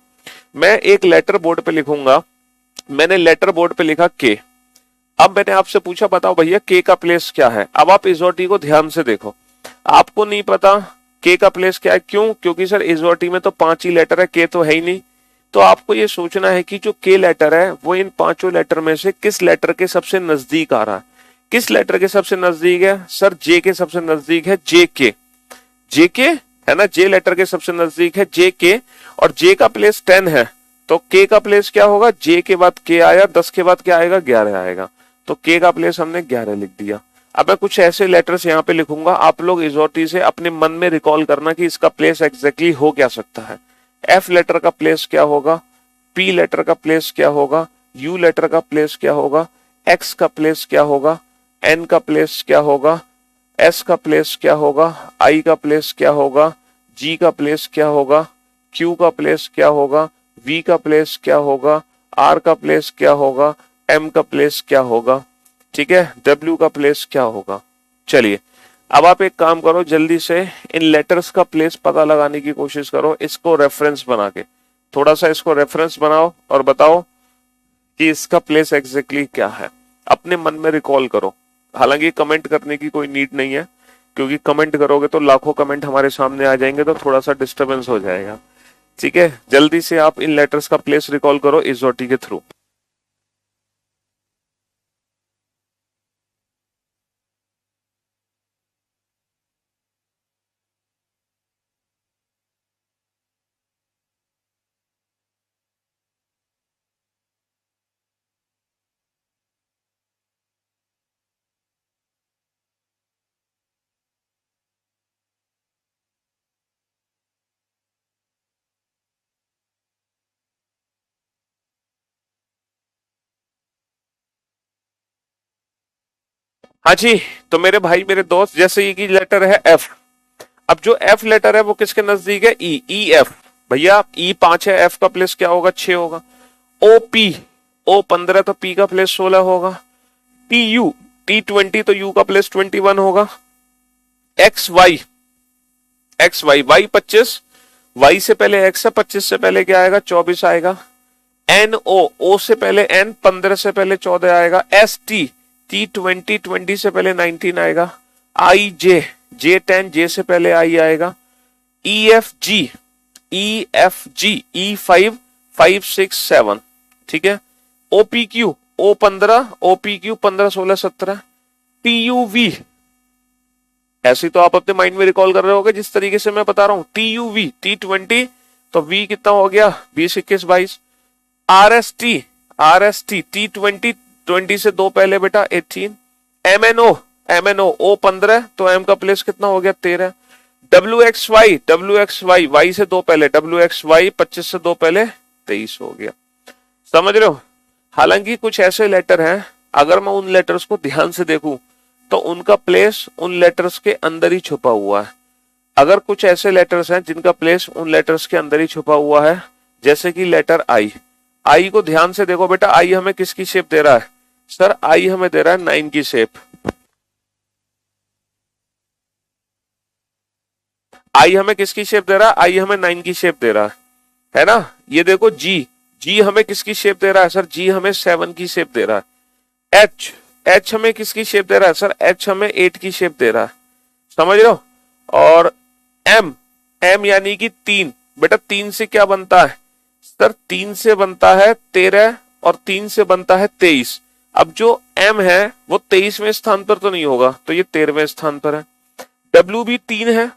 मैं एक लेटर बोर्ड पे लिखूंगा। मैंने लेटर बोर्ड पे लिखा के। अब मैंने आपसे पूछा बताओ भैया के का प्लेस क्या है? अब आप इजोटी को ध्यान से देखो, आपको नहीं पता के का प्लेस क्या है। क्यों? क्योंकि सर इजोटी में तो 5 ही लेटर है, के तो है ही नहीं। तो आपको ये सोचना है कि जो के लेटर है वो इन 5 लेटर में से किस लेटर के सबसे नजदीक आ रहा है। किस लेटर के सबसे नजदीक है? सर जे के सबसे नजदीक है, जे के। जे के है ना, जे लेटर के सबसे नजदीक है जे के। और जे का प्लेस 10 है तो के का प्लेस क्या होगा, जे के बाद के आया, 10 के बाद क्या आएगा, 11 आएगा, तो के का प्लेस हमने 11 लिख दिया। अब मैं कुछ ऐसे लेटर्स यहाँ पे लिखूंगा, आप लोग इजोटी से अपने मन में रिकॉल करना कि इसका प्लेस एग्जैक्टली हो क्या सकता है। एफ लेटर का प्लेस क्या होगा, पी लेटर का प्लेस क्या होगा, यू लेटर का प्लेस क्या होगा, एक्स का प्लेस क्या होगा, एन का प्लेस क्या होगा, एस का प्लेस क्या होगा, आई का प्लेस क्या होगा, जी का प्लेस क्या होगा, क्यू का प्लेस क्या होगा, वी का प्लेस क्या होगा, आर का प्लेस क्या होगा, एम का प्लेस क्या होगा, ठीक है, डब्ल्यू का प्लेस क्या होगा। चलिए अब आप एक काम करो, जल्दी से इन लेटर्स का प्लेस पता लगाने की कोशिश करो, इसको रेफरेंस बना के, थोड़ा सा इसको रेफरेंस बनाओ और बताओ कि इसका प्लेस एग्जैक्टली क्या है, अपने मन में रिकॉल करो। हालांकि कमेंट करने की कोई नीड नहीं है, क्योंकि कमेंट करोगे तो लाखों कमेंट हमारे सामने आ जाएंगे, तो थोड़ा सा डिस्टरबेंस हो जाएगा। ठीक है, जल्दी से आप इन लेटर्स का प्लेस रिकॉल करो इजोटी के थ्रू। हाँ जी, तो मेरे भाई मेरे दोस्त, जैसे ये की लेटर है एफ, अब जो एफ लेटर है वो किसके नजदीक है, ई, ई एफ। भैया ई 5 है, एफ का प्लेस क्या होगा, 6 होगा। ओ पी, ओ 15 तो पी का प्लेस 16 होगा। टी यू, टी 20 तो यू का प्लेस 21 होगा। X Y, X Y, Y 25, Y से पहले एक्स है, 25 से पहले क्या आएगा, 24 आएगा। एन ओ, ओ से पहले एन, 15 से पहले 14 आएगा। एस टी, टी 20, 20 से पहले 19 आएगा। आई जे, जे 10, जे से पहले आई आएगा। ई एफ जी, ई एफ जी, ई 5, 5 6 7, ठीक है। O P Q, O 15, O P Q 15 16 17। T U V, ऐसे तो आप अपने माइंड में रिकॉल कर रहे होगे जिस तरीके से मैं बता रहा हूं। टी यू वी, टी 20 तो वी कितना हो गया, 20 21 22। R S T, R S T, T 20, 20 से 2 पहले बेटा 18। M N O, M N O, O 15 तो एम का प्लेस कितना हो गया, 13। W X Y, W X Y, Y से 2 पहले, डब्ल्यू एक्स वाई 25 से 2 पहले 23 हो गया। समझ रहे हो। हालांकि कुछ ऐसे लेटर हैं, अगर मैं उन लेटर्स को ध्यान से देखूं तो उनका प्लेस उन लेटर्स के अंदर ही छुपा हुआ है। अगर कुछ ऐसे लेटर्स हैं जिनका प्लेस उन लेटर्स के अंदर ही छुपा हुआ है, जैसे कि लेटर आई। आई को ध्यान से देखो बेटा, आई हमें किसकी शेप दे रहा है, सर आई हमें दे रहा है 9 की शेप। आई हमें किसकी शेप दे रहा है, आई हमें 9 की शेप दे रहा है ना। ये देखो जी, जी हमें किसकी शेप दे रहा है, सर जी हमें 7 की शेप दे रहा है। एच, एच हमें किसकी शेप दे रहा है, सर एच हमें 8 की शेप दे रहा है। समझ रहे हो। और एम, एम यानी कि 3, बेटा 3 से क्या बनता है, सर 3 से बनता है 13 और 3 से बनता है 23। अब जो एम है वो 23वें स्थान पर तो नहीं होगा, तो ये 13वें स्थान पर है। डब्ल्यू भी 3 है,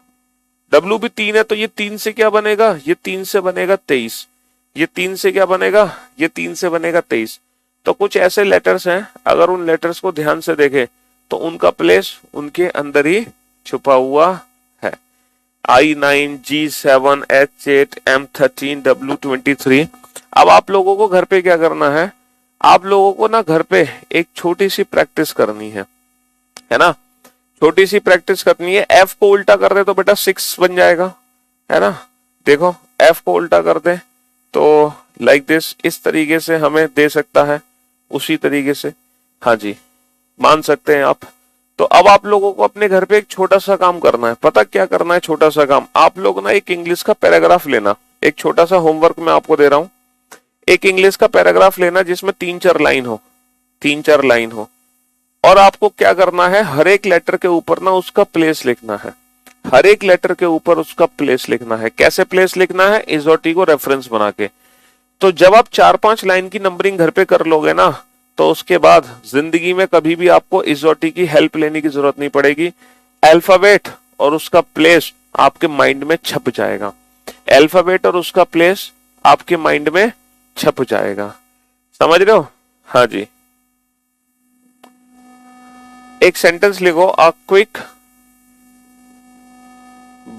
डब्ल्यू भी 3 है, तो ये 3 से क्या बनेगा, ये 3 से बनेगा 23। ये 3 से क्या बनेगा, ये 3 से बनेगा 23। तो कुछ ऐसे लेटर्स हैं, अगर उन लेटर्स को ध्यान से देखें तो उनका प्लेस उनके अंदर ही छुपा हुआ है। I9, G7, H8, M13, W23। अब आप लोगों को घर पे क्या करना है, आप लोगों को ना घर पे एक छोटी सी प्रैक्टिस करनी है ना, छोटी सी प्रैक्टिस करनी है। F को उल्टा कर दे तो बेटा 6 बन जाएगा, है ना। देखो F को उल्टा कर दे तो लाइक दिस, इस तरीके से हमें दे सकता है, उसी तरीके से। हाँ जी, मान सकते हैं आप। तो अब आप लोगों को अपने घर पे एक छोटा सा काम करना है। पता क्या करना है, छोटा सा काम, आप लोग ना एक इंग्लिश का पैराग्राफ लेना। एक छोटा सा होमवर्क मैं आपको दे रहा हूं, एक इंग्लिश का पैराग्राफ लेना जिसमें 3-4 लाइन हो, 3-4 लाइन हो। और आपको क्या करना है, हर एक लेटर के ऊपर ना उसका प्लेस लिखना है, हर एक लेटर के ऊपर उसका प्लेस लिखना है। कैसे प्लेस लिखना है, इजोटी को रेफरेंस बना के। तो जब आप 4-5 लाइन की नंबरिंग घर पे कर लोगे ना, तो उसके बाद जिंदगी में कभी भी आपको इजोटी की हेल्प लेने की जरूरत नहीं पड़ेगी। अल्फाबेट और उसका प्लेस आपके माइंड में छप जाएगा, अल्फाबेट और उसका प्लेस आपके माइंड में छप जाएगा। समझ रहे हो? हाँ जी। एक सेंटेंस लिखो, a quick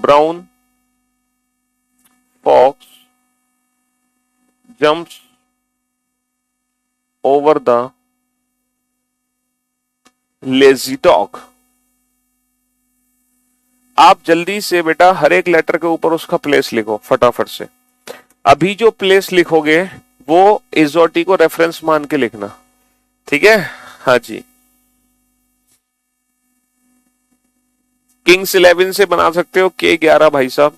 brown fox jumps over the lazy dog. आप जल्दी से बेटा हर एक लेटर के ऊपर उसका प्लेस लिखो फटाफट से। अभी जो प्लेस लिखोगे वो एग्जोटिक को रेफरेंस मान के लिखना, ठीक है? हाँ जी। किंग्स 11 से बना सकते हो K11 भाई साहब।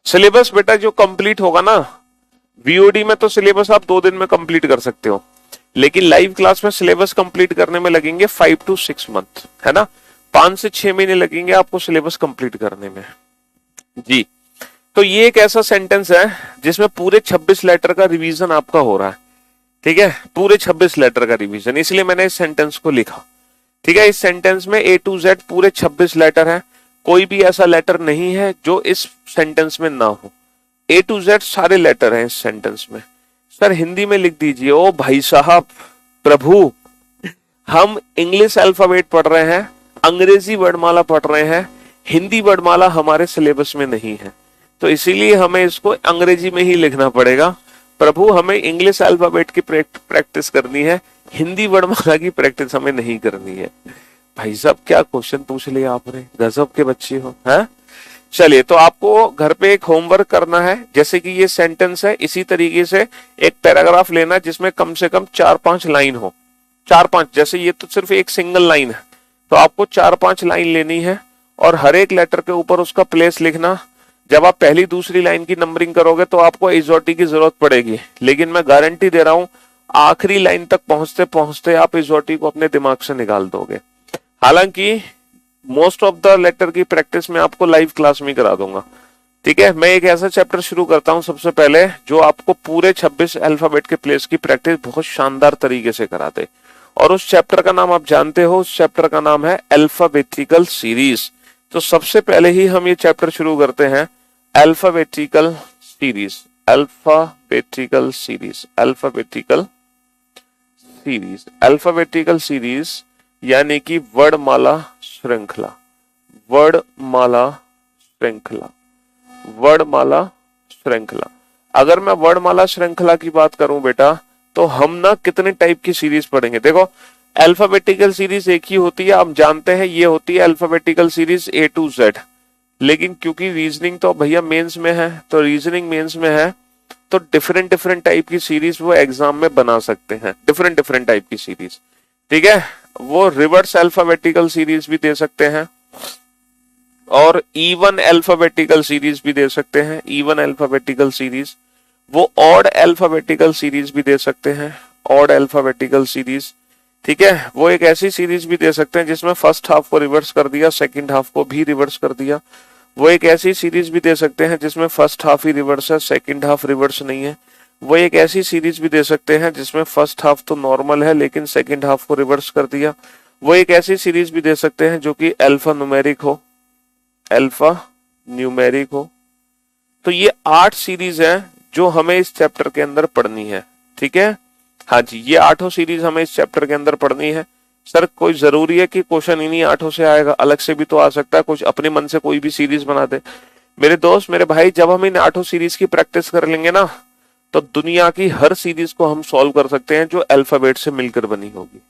सिलेबस बेटा जो कंप्लीट होगा ना, वीओडी में तो सिलेबस आप 2 दिन में कंप्लीट कर सकते हो, लेकिन लाइव क्लास में सिलेबस कंप्लीट करने में लगेंगे 5 to 6 मंथ, है ना? 5 से 6 महीने लगेंगे आपको सिलेबस कंप्लीट करने में जी। तो ये एक ऐसा सेंटेंस है जिसमें पूरे 26 लेटर का रिवीजन आपका हो रहा है, ठीक है? पूरे 26 लेटर का रिवीजन, इसलिए मैंने इस सेंटेंस को लिखा, ठीक है? इस सेंटेंस में A to Z पूरे 26 लेटर हैं, कोई भी ऐसा लेटर नहीं है जो इस सेंटेंस में ना हो। A to Z सारे लेटर हैं इस सेंटेंस में। सर हिंदी में लिख दीजिए। ओ भाई साहब, प्रभु, हम इंग्लिश अल्फाबेट पढ़ रहे हैं, अंग्रेजी वर्णमाला पढ़ रहे हैं, हिंदी वर्णमाला हमारे सिलेबस में नहीं है, तो इसीलिए हमें इसको अंग्रेजी में ही लिखना पड़ेगा। प्रभु, हमें इंग्लिश अल्फाबेट की प्रैक्टिस करनी है, हिंदी वर्णमाला की प्रैक्टिस हमें नहीं करनी है। भाई साहब क्या क्वेश्चन पूछ लिया आपने, गजब के बच्चे हो, हैं? चलिए, तो आपको घर पे एक होमवर्क करना है, जैसे कि ये सेंटेंस है, इसी तरीके से एक पैराग्राफ लेना जिसमें कम से कम 4-5 लाइन हो। 4-5, जैसे ये तो सिर्फ एक सिंगल लाइन है, तो आपको 4-5 लाइन लेनी है और हर एक लेटर के ऊपर उसका प्लेस लिखना। जब आप पहली दूसरी लाइन की नंबरिंग करोगे तो आपको एग्जोटिक की जरूरत पड़ेगी, लेकिन मैं गारंटी दे रहा हूं आखिरी लाइन तक पहुंचते पहुंचते आप एग्जोटिक को अपने दिमाग से निकाल दोगे। हालांकि मोस्ट ऑफ द लेटर की प्रैक्टिस मैं आपको लाइव क्लास में करा दूंगा, ठीक है? मैं एक ऐसा चैप्टर शुरू करता हूं सबसे पहले जो आपको पूरे 26 अल्फाबेट के प्लेस की प्रैक्टिस बहुत शानदार तरीके से कराते, और उस चैप्टर का नाम आप जानते हो, उस चैप्टर का नाम है अल्फाबेटिकल सीरीज। तो सबसे पहले ही हम ये चैप्टर शुरू करते हैं, alphabetical series. Alphabetical series, alphabetical series, alphabetical series यानी कि वर्णमाला श्रृंखला, वर्णमाला श्रृंखला, वर्णमाला श्रृंखला। अगर मैं वर्णमाला श्रृंखला की बात करूं बेटा, तो हम ना कितने टाइप की सीरीज पढ़ेंगे। देखो, अल्फाबेटिकल सीरीज एक ही होती है, आप जानते हैं, ये होती है alphabetical series A to Z, लेकिन क्योंकि रीजनिंग तो भैया मेंस में है, तो रीजनिंग मेंस में है, तो डिफरेंट डिफरेंट टाइप की सीरीज वो एग्जाम में बना सकते हैं, डिफरेंट डिफरेंट टाइप की सीरीज, ठीक है? वो रिवर्स अल्फाबेटिकल सीरीज भी दे सकते हैं और इवन अल्फाबेटिकल सीरीज भी दे सकते हैं, इवन अल्फाबेटिकल सीरीज। वो ऑड अल्फाबेटिकल सीरीज भी दे सकते हैं, ऑड अल्फाबेटिकल सीरीज, ठीक है? वो एक ऐसी सीरीज भी दे सकते हैं जिसमें फर्स्ट हाफ को रिवर्स कर दिया, सेकंड हाफ को भी रिवर्स कर दिया। वो एक ऐसी सीरीज भी दे सकते हैं जिसमें फर्स्ट हाफ ही रिवर्स है, सेकंड हाफ रिवर्स नहीं है। वो एक ऐसी सीरीज भी दे सकते हैं जिसमें फर्स्ट हाफ तो नॉर्मल है लेकिन सेकंड हाफ को रिवर्स कर दिया। वो एक ऐसी सीरीज भी दे सकते हैं जो कि अल्फा न्यूमेरिक हो, अल्फा न्यूमेरिक हो। तो ये 8 सीरीज है जो हमें इस चैप्टर के अंदर पढ़नी है, ठीक है? हाँ जी, ये 8 सीरीज हमें इस चैप्टर के अंदर पढ़नी है। सर कोई जरूरी है कि क्वेश्चन इन्हीं 8 से आएगा? अलग से भी तो आ सकता है, कुछ अपने मन से कोई भी सीरीज बना दे। मेरे दोस्त, मेरे भाई, जब हम इन 8 सीरीज की प्रैक्टिस कर लेंगे ना, तो दुनिया की हर सीरीज को हम सॉल्व कर सकते हैं जो अल्फाबेट से मिलकर बनी होगी।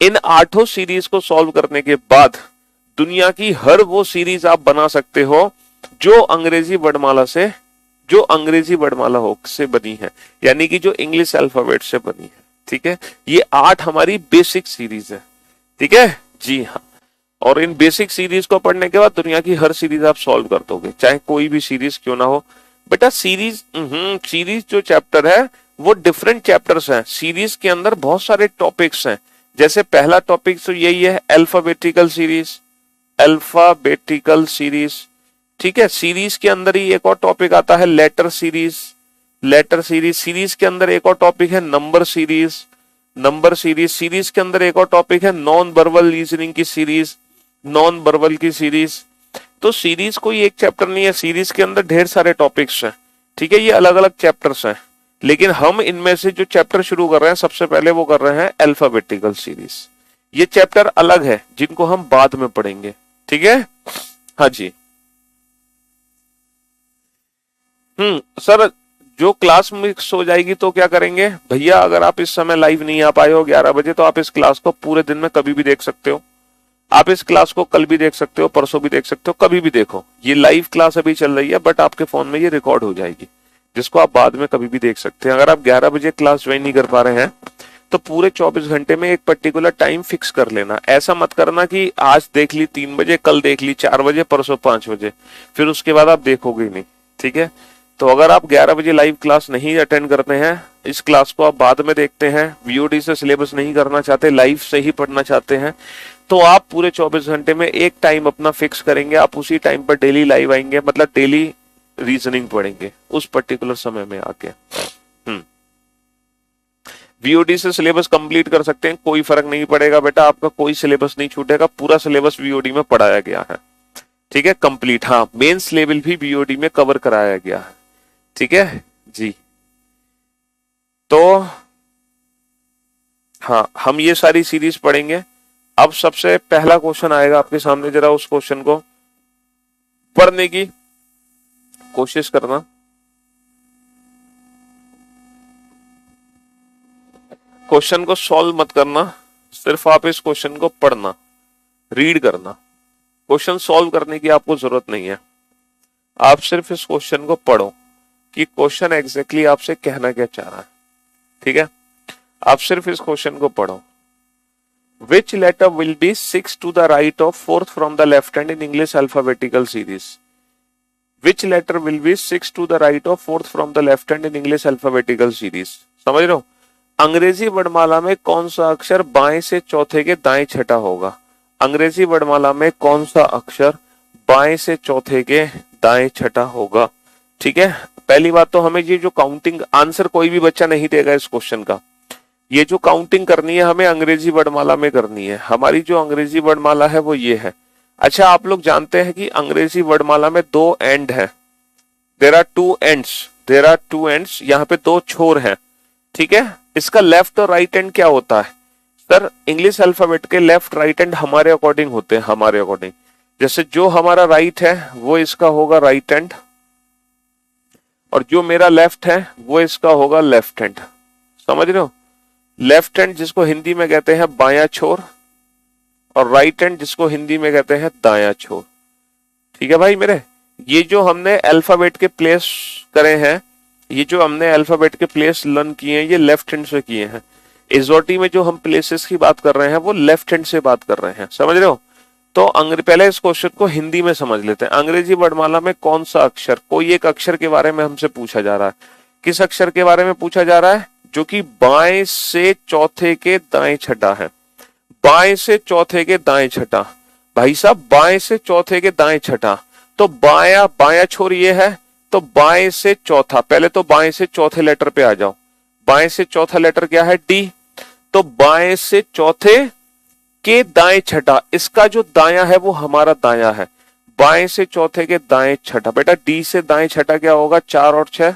इन 8 सीरीज को सॉल्व करने के बाद दुनिया की हर वो सीरीज आप बना सकते हो जो अंग्रेजी वर्णमाला से जो अंग्रेजी वर्णमाला हो से बनी है, यानी कि जो इंग्लिश अल्फाबेट से बनी है। ठीक है, ये 8 हमारी बेसिक सीरीज है। ठीक है जी हाँ, और इन बेसिक सीरीज को पढ़ने के बाद दुनिया की हर सीरीज आप सॉल्व कर दोगे, चाहे कोई भी सीरीज क्यों ना हो। बेटा सीरीज जो चैप्टर है वो डिफरेंट चैप्टर्स हैं। सीरीज के अंदर बहुत सारे टॉपिक्स हैं। जैसे पहला टॉपिक तो यही है अल्फाबेटिकल सीरीज, अल्फाबेटिकल सीरीज। ठीक है, सीरीज के अंदर ही एक और टॉपिक आता है letter series, letter series. Series के अंदर एक और टॉपिक है number series, number series. Series के अंदर एक और टॉपिक है नॉन वर्बल रीजनिंग की सीरीज, नॉन वर्बल की सीरीज। तो सीरीज कोई एक चैप्टर नहीं है, सीरीज के अंदर ढेर सारे टॉपिक्स हैं। ठीक है, ये अलग अलग चैप्टर्स हैं, लेकिन हम इनमें से जो चैप्टर शुरू कर रहे हैं सबसे पहले वो कर रहे हैं अल्फाबेटिकल सीरीज। ये चैप्टर अलग है जिनको हम बाद में पढ़ेंगे। ठीक है, हाँ जी। सर जो क्लास मिक्स हो जाएगी तो क्या करेंगे भैया? अगर आप इस समय लाइव नहीं आ पाए हो 11 बजे, तो आप इस क्लास को पूरे दिन में कभी भी देख सकते हो। आप इस क्लास को कल भी देख सकते हो, परसों भी देख सकते हो, कभी भी देखो। ये लाइव क्लास अभी चल रही है, बट आपके फोन में ये रिकॉर्ड हो जाएगी, जिसको आप बाद में कभी भी देख सकते हैं। अगर आप 11 बजे क्लास ज्वाइन नहीं कर पा रहे हैं तो पूरे 24 घंटे में एक पर्टिकुलर टाइम फिक्स कर लेना। ऐसा मत करना कि आज देख ली 3 बजे, कल देख ली 4 बजे, परसों 5 बजे, फिर उसके बाद आप देखोगे ही नहीं। ठीक है, तो अगर आप 11 बजे लाइव क्लास नहीं अटेंड करते हैं, इस क्लास को आप बाद में देखते हैं, वीओडी से सिलेबस नहीं करना चाहते, लाइव से ही पढ़ना चाहते हैं, तो आप पूरे 24 घंटे में एक टाइम अपना फिक्स करेंगे। आप उसी टाइम पर डेली लाइव आएंगे, मतलब डेली रीजनिंग पढ़ेंगे उस पर्टिकुलर समय में आके। वीओडी से सिलेबस कंप्लीट कर सकते हैं, कोई फर्क नहीं पड़ेगा बेटा, आपका कोई सिलेबस नहीं छूटेगा, पूरा सिलेबस वीओडी में पढ़ाया गया है। ठीक है, कंप्लीट। हाँ, मेंस लेवल भी वीओडी में कवर कराया गया है। ठीक है जी, तो हाँ, हम ये सारी सीरीज पढ़ेंगे। अब सबसे पहला क्वेश्चन आएगा आपके सामने, जरा उस क्वेश्चन को पढ़ने की कोशिश करना। क्वेश्चन को सॉल्व मत करना, सिर्फ आप इस क्वेश्चन को पढ़ना, रीड करना। क्वेश्चन सॉल्व करने की आपको जरूरत नहीं है, आप सिर्फ इस क्वेश्चन को पढ़ो कि क्वेश्चन एग्जैक्टली आपसे कहना क्या चाह रहा है। ठीक है, आप सिर्फ इस क्वेश्चन को पढ़ो। Which letter will be 6 to the right of 4th from the left hand in English alphabetical series? Which letter will be 6 to the right of 4th from the left hand in English alphabetical series? समझ रहे हो? अंग्रेजी वर्णमाला में कौन सा अक्षर बाएं से चौथे के दाएं छठा होगा? अंग्रेजी वर्णमाला में कौन सा अक्षर बाएं से चौथे के दाएं छठा होगा? ठीक है, पहली बात तो हमें ये जो काउंटिंग, आंसर कोई भी बच्चा नहीं देगा इस क्वेश्चन का। ये जो काउंटिंग करनी है हमें अंग्रेजी वर्णमाला में करनी है। हमारी जो अंग्रेजी वर्णमाला है वो ये है। अच्छा, आप लोग जानते हैं कि अंग्रेजी वर्णमाला में 2 एंड है, देयर आर 2 एंड्स, यहाँ पे 2 छोर हैं। ठीक है, इसका लेफ्ट और राइट एंड क्या होता है? सर, इंग्लिश अल्फाबेट के लेफ्ट राइट एंड हमारे अकॉर्डिंग होते हैं, हमारे अकॉर्डिंग। जैसे जो हमारा राइट है वो इसका होगा राइट हैंड, और जो मेरा लेफ्ट है वो इसका होगा लेफ्ट हैंड। समझ रहे हो? लेफ्ट हैंड जिसको हिंदी में कहते हैं बायां छोर, और राइट हैंड जिसको हिंदी में कहते हैं दायां छोर। ठीक है भाई मेरे, ये जो हमने अल्फाबेट के प्लेस करे हैं, ये जो हमने अल्फाबेट के प्लेस लर्न किए हैं, ये लेफ्ट हैंड से किए हैं। एसओटी में जो हम प्लेसेस की बात कर रहे हैं वो लेफ्ट हैंड से बात कर रहे हैं। समझ रहे हो? तो पहले इस क्वेश्चन को हिंदी में समझ लेते हैं। अंग्रेजी वर्णमाला में कौन सा अक्षर, कोई एक अक्षर के बारे में हमसे पूछा जा रहा है। किस अक्षर के बारे में पूछा जा रहा है? जो कि बाएं से चौथे के दाएं छठा है। बाएं से चौथे के दाएं छठा, भाई साहब बाएं से चौथे के दाएं छठा, तो बायां छोर ये है, तो बाएं से चौथा, पहले तो बाएं से चौथे लेटर पे आ जाओ। बाएं से चौथा लेटर क्या है? डी। तो बाएं से चौथे के दाएं छठा, इसका जो दायां है वो हमारा दायां है। बाएं से चौथे के दाएं छठा, बेटा डी से दाएं छठा क्या होगा? 4 और 6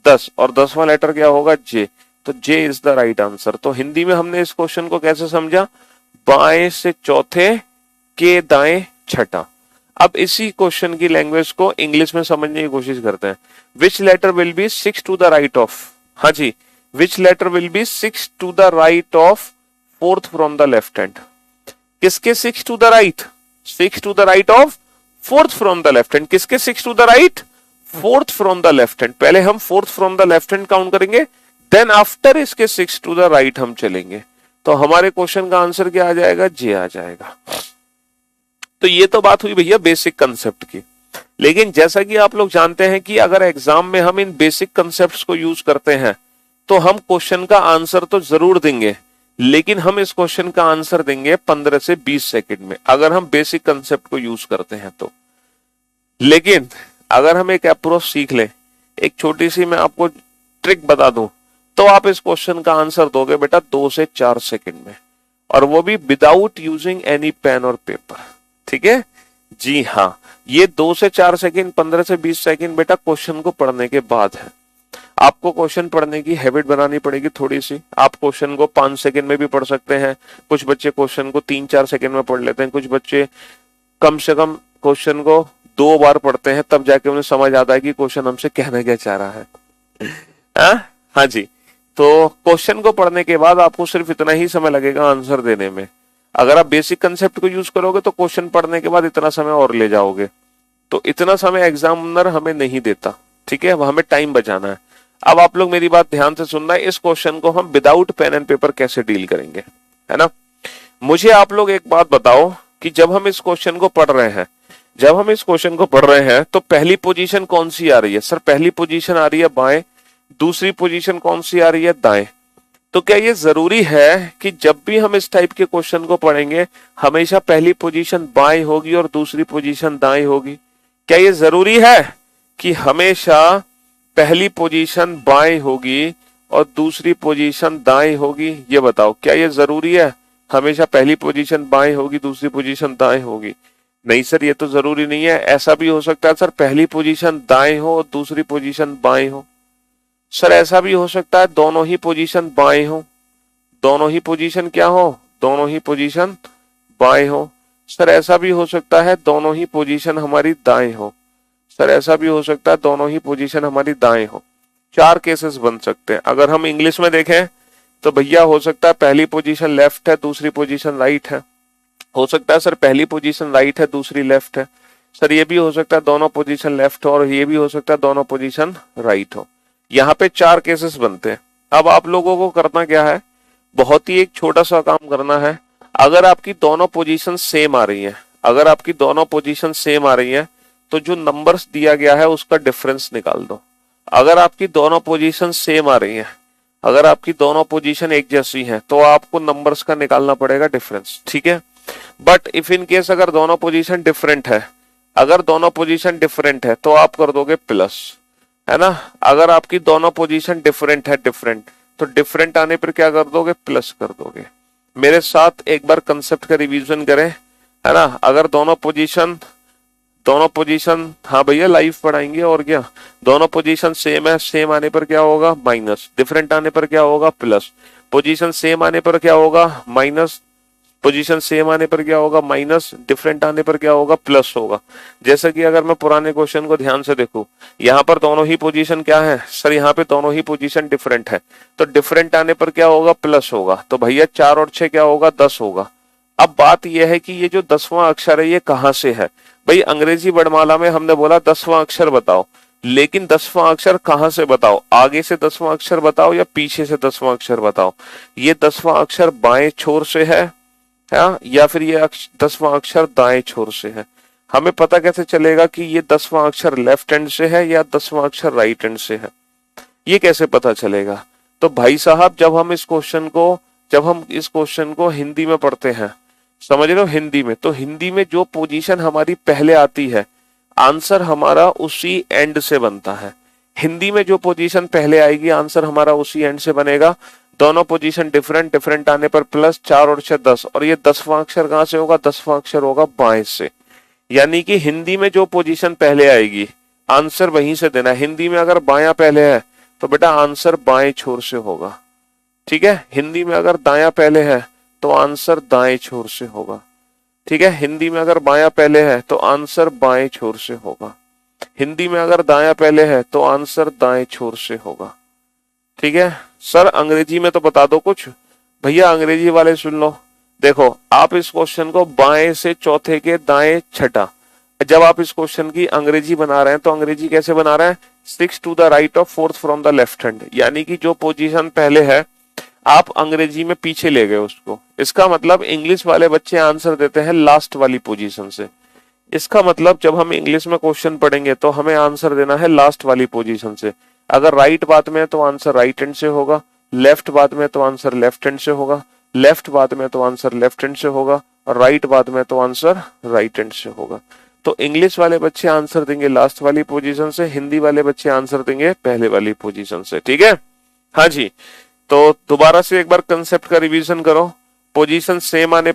10, और 10वां लेटर क्या होगा? जे। तो जे इज द राइट आंसर। तो हिंदी में हमने इस क्वेश्चन को कैसे समझा? बाएं से चौथे के दाएं छठा। अब इसी क्वेश्चन की लैंग्वेज को इंग्लिश में समझने की कोशिश करते हैं। Which letter will be 6 to the right of, हाँ जी, which letter will be 6 to the right of 4th from the left hand? किसके 6 to the right? 6 to the right of 4th from the left hand. किसके 6 to the right? Fourth from the left hand, पहले हम fourth from the left hand count करेंगे, then after इसके 6 to the right हम चलेंगे। तो हमारे question का आंसर क्या आ जाएगा, जे आ जाएगा। तो ये तो बात हुई भैया बेसिक कंसेप्ट की। लेकिन जैसा कि आप लोग जानते हैं कि अगर एग्जाम में हम इन बेसिक कंसेप्ट्स को यूज करते हैं तो हम क्वेश्चन का आंसर तो जरूर देंगे, लेकिन हम इस क्वेश्चन का आंसर देंगे 15 से 20 सेकंड में, अगर हम बेसिक कंसेप्ट को यूज करते हैं तो। लेकिन अगर हम एक अप्रोच सीख लें, एक छोटी सी मैं आपको ट्रिक बता दूं, तो आप इस क्वेश्चन का आंसर दोगे बेटा 2 से 4 सेकंड में, और वो भी विदाउट यूजिंग एनी पेन और पेपर। ठीक है जी हाँ, ये 2 से 4 सेकंड, 15 से 20 सेकंड बेटा क्वेश्चन को पढ़ने के बाद है। आपको क्वेश्चन पढ़ने की हैबिट बनानी पड़ेगी थोड़ी सी। आप क्वेश्चन को 5 सेकंड में भी पढ़ सकते हैं, कुछ बच्चे क्वेश्चन को 3-4 सेकंड में पढ़ लेते हैं, कुछ बच्चे कम से कम क्वेश्चन को 2 बार पढ़ते हैं, तब जाके उन्हें समझ आता है कि क्वेश्चन हमसे कहना क्या चाह रहा है। हाँ जी, तो क्वेश्चन को पढ़ने के बाद आपको सिर्फ इतना ही समय लगेगा आंसर देने में। अगर आप बेसिक कंसेप्ट को यूज करोगे तो क्वेश्चन पढ़ने के बाद इतना समय और ले जाओगे, तो इतना समय एग्जामिनर हमें नहीं देता। ठीक है, हमें टाइम बचाना है। अब आप लोग मेरी बात ध्यान से सुनना है, इस क्वेश्चन को हम विदाउट पेन एंड पेपर कैसे डील करेंगे, है ना। मुझे आप लोग एक बात बताओ कि जब हम इस क्वेश्चन को पढ़ रहे हैं तो पहली पोजीशन कौन सी आ रही है? सर पहली पोजीशन आ रही है बाएं, दूसरी पोजीशन कौन सी आ रही है? दाएं। तो क्या ये जरूरी है कि जब भी हम इस टाइप के क्वेश्चन को पढ़ेंगे हमेशा पहली पोजीशन बाएं होगी और दूसरी पोजीशन दाएं होगी? क्या ये जरूरी है कि हमेशा पहली पोजीशन बाएं होगी और दूसरी पोजीशन दाएं होगी? ये बताओ, क्या ये जरूरी है हमेशा पहली पोजीशन बाएं होगी दूसरी पोजीशन दाएं होगी? नहीं सर, ये तो जरूरी नहीं है। ऐसा भी हो सकता है सर पहली पोजीशन दाएं हो और दूसरी पोजीशन बाएं हो। सर ऐसा भी हो सकता है दोनों ही पोजीशन बाएं हो। दोनों ही पोजीशन क्या हो? दोनों ही पोजीशन बाएं हो। सर ऐसा भी हो सकता है दोनों ही पोजीशन हमारी दाएं हो। सर ऐसा भी हो सकता है दोनों ही पोजीशन हमारी दाएं हो। 4 केसेस बन सकते हैं। अगर हम इंग्लिश में देखें तो भैया हो सकता है पहली पोजीशन लेफ्ट है दूसरी पोजीशन राइट है। हो सकता है सर पहली पोजीशन राइट है दूसरी लेफ्ट है। सर ये भी हो सकता है दोनों पोजीशन लेफ्ट हो, और ये भी हो सकता है दोनों पोजीशन राइट हो। यहाँ पे 4 केसेस बनते हैं। अब आप लोगों को करना क्या है, बहुत ही एक छोटा सा काम करना है। अगर आपकी दोनों पोजीशन सेम आ रही है, तो जो नंबर्स दिया गया है उसका डिफरेंस निकाल दो। अगर आपकी दोनों पोजीशन सेम आ रही है, अगर आपकी दोनों पोजीशन एक जैसी है, तो आपको नंबर्स का निकालना पड़ेगा डिफरेंस। ठीक है, बट इफ इन केस अगर दोनों पोजीशन डिफरेंट है, तो आप कर दोगे प्लस, है ना। अगर आपकी दोनों पोजीशन डिफरेंट है, तो डिफरेंट आने पर क्या कर दोगे? प्लस कर दोगे। मेरे साथ एक बार कंसेप्ट का रिवीजन करें, है ना। अगर दोनों पोजीशन हाँ भैया लाइव पढ़ाएंगे और क्या। दोनों पोजीशन सेम है, सेम आने पर क्या होगा? माइनस। डिफरेंट आने पर क्या होगा? प्लस। पोजीशन सेम आने पर क्या होगा? माइनस। पोजीशन सेम आने पर क्या होगा? माइनस। डिफरेंट आने पर क्या होगा? प्लस होगा। जैसे कि अगर मैं पुराने क्वेश्चन को ध्यान से देखूं, यहाँ पर दोनों ही पोजीशन क्या है? सर यहाँ पे दोनों ही पोजीशन डिफरेंट है, तो डिफरेंट आने पर क्या होगा? प्लस होगा। तो भैया 4 और 6 क्या होगा? 10 होगा। अब बात यह है कि ये जो 10वां अक्षर है ये कहां से है? भाई अंग्रेजी वर्णमाला में हमने बोला 10वां अक्षर बताओ, लेकिन 10वां अक्षर कहां से बताओ? आगे से 10वां अक्षर बताओ या पीछे से 10वां अक्षर बताओ? ये 10वां अक्षर बाएं छोर से है, या फिर ये 10वां अक्षर दाएं छोर से है? हमें पता कैसे चलेगा कि ये 10वां अक्षर लेफ्ट हैंड से है या 10वां अक्षर राइट हैंड से है? ये कैसे पता चलेगा? तो भाई साहब जब हम इस क्वेश्चन को हिंदी में पढ़ते हैं, समझ रहे हो, हिंदी में, तो हिंदी में जो पोजीशन हमारी पहले आती है आंसर हमारा उसी एंड से बनता है। हिंदी में जो पोजीशन पहले आएगी आंसर हमारा उसी एंड से बनेगा। दोनों पोजीशन डिफरेंट आने पर प्लस, 4 और 6 10, और ये 10वां अक्षर कहां से होगा? 10वां अक्षर होगा बाएं से। यानी कि हिंदी में जो पोजीशन पहले आएगी आंसर वहीं से देना है। हिंदी में अगर बायां पहले है तो बेटा आंसर बाएं छोर से होगा। ठीक है, हिंदी में अगर दायां पहले है तो आंसर दाएं छोर से होगा। ठीक है, हिंदी में अगर बायां पहले है तो आंसर बाएं छोर से होगा। हिंदी में अगर दायां पहले है तो आंसर दाएं छोर से होगा। ठीक है सर, अंग्रेजी में तो बता दो कुछ। भैया अंग्रेजी वाले सुन लो। देखो आप इस क्वेश्चन को बाएं से चौथे के दाएं छठा, जब आप इस क्वेश्चन की अंग्रेजी बना रहे हैं तो अंग्रेजी कैसे बना रहे हैं, 6 to the right of 4th from the left hand, यानी कि जो पोजीशन पहले है आप अंग्रेजी में पीछे ले गए उसको। इसका मतलब इंग्लिश वाले बच्चे आंसर देते हैं लास्ट वाली पोजीशन से। इसका मतलब जब हम इंग्लिश में क्वेश्चन पढ़ेंगे तो हमें आंसर देना है लास्ट वाली पोजीशन से। अगर राइट बात में है तो आंसर राइट हैंड से होगा, लेफ्ट बात में तो आंसर लेफ्ट हैंड से होगा, लेफ्ट बात में तो आंसर लेफ्ट हैंड से होगा, और राइट बात में तो आंसर राइट हैंड से होगा। तो इंग्लिश वाले बच्चे आंसर देंगे लास्ट वाली पोजीशन से, हिंदी वाले बच्चे आंसर देंगे पहले वाली पोजीशन से। ठीक है, हाँ जी। तो दोबारा से एक बार कंसेप्ट का रिवीजन करो। पोजीशन सेम आने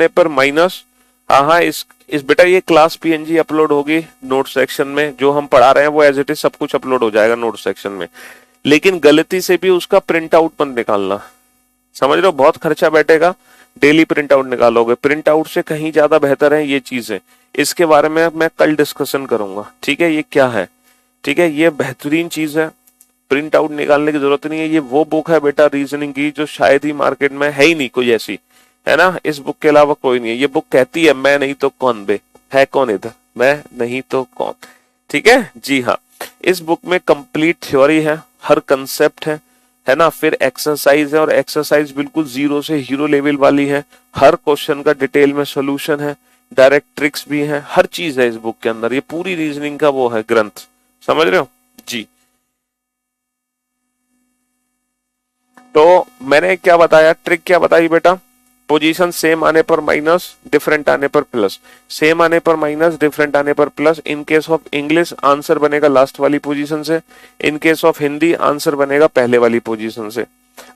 पर माइनस, हाँ इस बेटा ये क्लास पीएनजी अपलोड होगी नोट सेक्शन में, जो हम पढ़ा रहे हैं वो एज इट इज सब कुछ अपलोड हो जाएगा नोट सेक्शन में, लेकिन गलती से भी उसका प्रिंट आउट मत निकालना। समझ रहे हो, बहुत खर्चा बैठेगा, डेली प्रिंट आउट निकालोगे। प्रिंट आउट से कहीं ज्यादा बेहतर है ये चीजें, इसके बारे में मैं कल डिस्कशन करूंगा। ठीक है, ये क्या है, ठीक है, ये बेहतरीन चीज है, प्रिंट आउट निकालने की जरूरत नहीं है। ये वो बुक है बेटा रीजनिंग की जो शायद ही मार्केट में है ही नहीं कोई ऐसी, है ना, इस बुक के अलावा कोई नहीं है। ये बुक कहती है मैं नहीं तो कौन बे, है कौन इधर, मैं नहीं तो कौन। ठीक है जी हाँ, इस बुक में कंप्लीट थ्योरी है, हर कंसेप्ट है ना, फिर एक्सरसाइज है, और एक्सरसाइज बिल्कुल जीरो से हीरो लेवल वाली है। हर क्वेश्चन का डिटेल में सोल्यूशन है, डायरेक्ट ट्रिक्स भी है, हर चीज है इस बुक के अंदर। ये पूरी रीजनिंग का वो है ग्रंथ, समझ रहे हो जी। तो मैंने क्या बताया, ट्रिक क्या बताई बेटा, पोजीशन सेम आने पर माइनस, डिफरेंट आने पर प्लस, सेम आने पर माइनस, डिफरेंट आने पर plus. In case of English answer बनेगा लास्ट वाली पोजीशन से, in case of Hindi answer बनेगा पहले वाली पोजीशन से।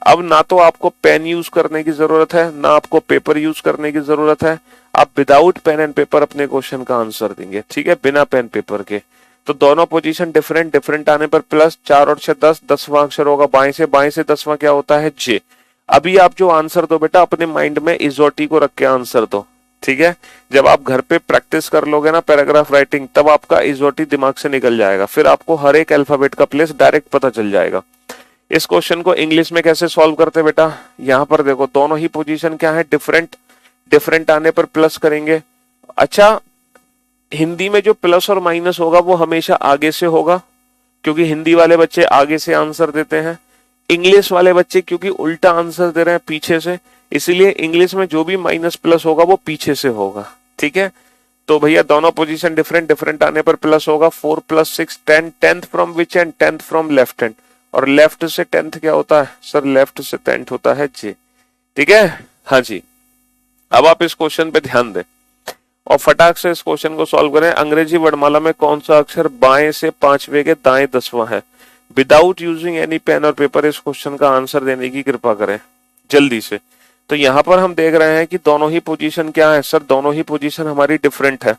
अब ना तो आपको पेन यूज करने की जरूरत है, ना आपको पेपर यूज करने की जरूरत है, आप विदाउट पेन एंड पेपर अपने क्वेश्चन का आंसर देंगे। ठीक है, बिना पेन पेपर के। तो दोनों पोजीशन डिफरेंट, डिफरेंट आने पर प्लस, 4 और 6 10, 10वां अक्षर होगा बाएं से, बाएं से 10वां क्या होता है जे। अभी आप जो आंसर दो बेटा अपने माइंड में इजोटी को रख के आंसर दो। ठीक है, जब आप घर पे प्रैक्टिस कर लोगे ना पैराग्राफ राइटिंग, तब आपका इजोटी दिमाग से निकल जाएगा, फिर आपको हर एक अल्फाबेट का प्लेस डायरेक्ट पता चल जाएगा। इस क्वेश्चन को इंग्लिश में कैसे सॉल्व करते बेटा, यहाँ पर देखो दोनों ही पोजीशन क्या है, डिफरेंट, डिफरेंट आने पर प्लस करेंगे। अच्छा, हिंदी में जो प्लस और माइनस होगा वो हमेशा आगे से होगा, क्योंकि हिंदी वाले बच्चे आगे से आंसर देते हैं। इंग्लिश वाले बच्चे क्योंकि उल्टा आंसर दे रहे हैं पीछे से, इसलिए इंग्लिश में जो भी माइनस प्लस होगा वो पीछे से होगा। ठीक है, तो भैया दोनों पोजीशन डिफरेंट, डिफरेंट आने पर प्लस होगा। 4 + 6 10, 10th from which and, 10th from left hand, और लेफ्ट से 10th क्या होता है सर, लेफ्ट से 10th होता है जे। ठीक है, हाँ जी। अब आप इस क्वेश्चन पे ध्यान दें और फटाक से इस क्वेश्चन को सॉल्व करें। अंग्रेजी वर्णमाला में कौन सा अक्षर बाएं से 5वें के दाएं 10वां है। विदाउट यूजिंग एनी पेन और पेपर इस क्वेश्चन का आंसर देने की कृपा करें जल्दी से। तो यहाँ पर हम देख रहे हैं कि दोनों ही पोजीशन क्या है सर, दोनों ही पोजीशन हमारी डिफरेंट है,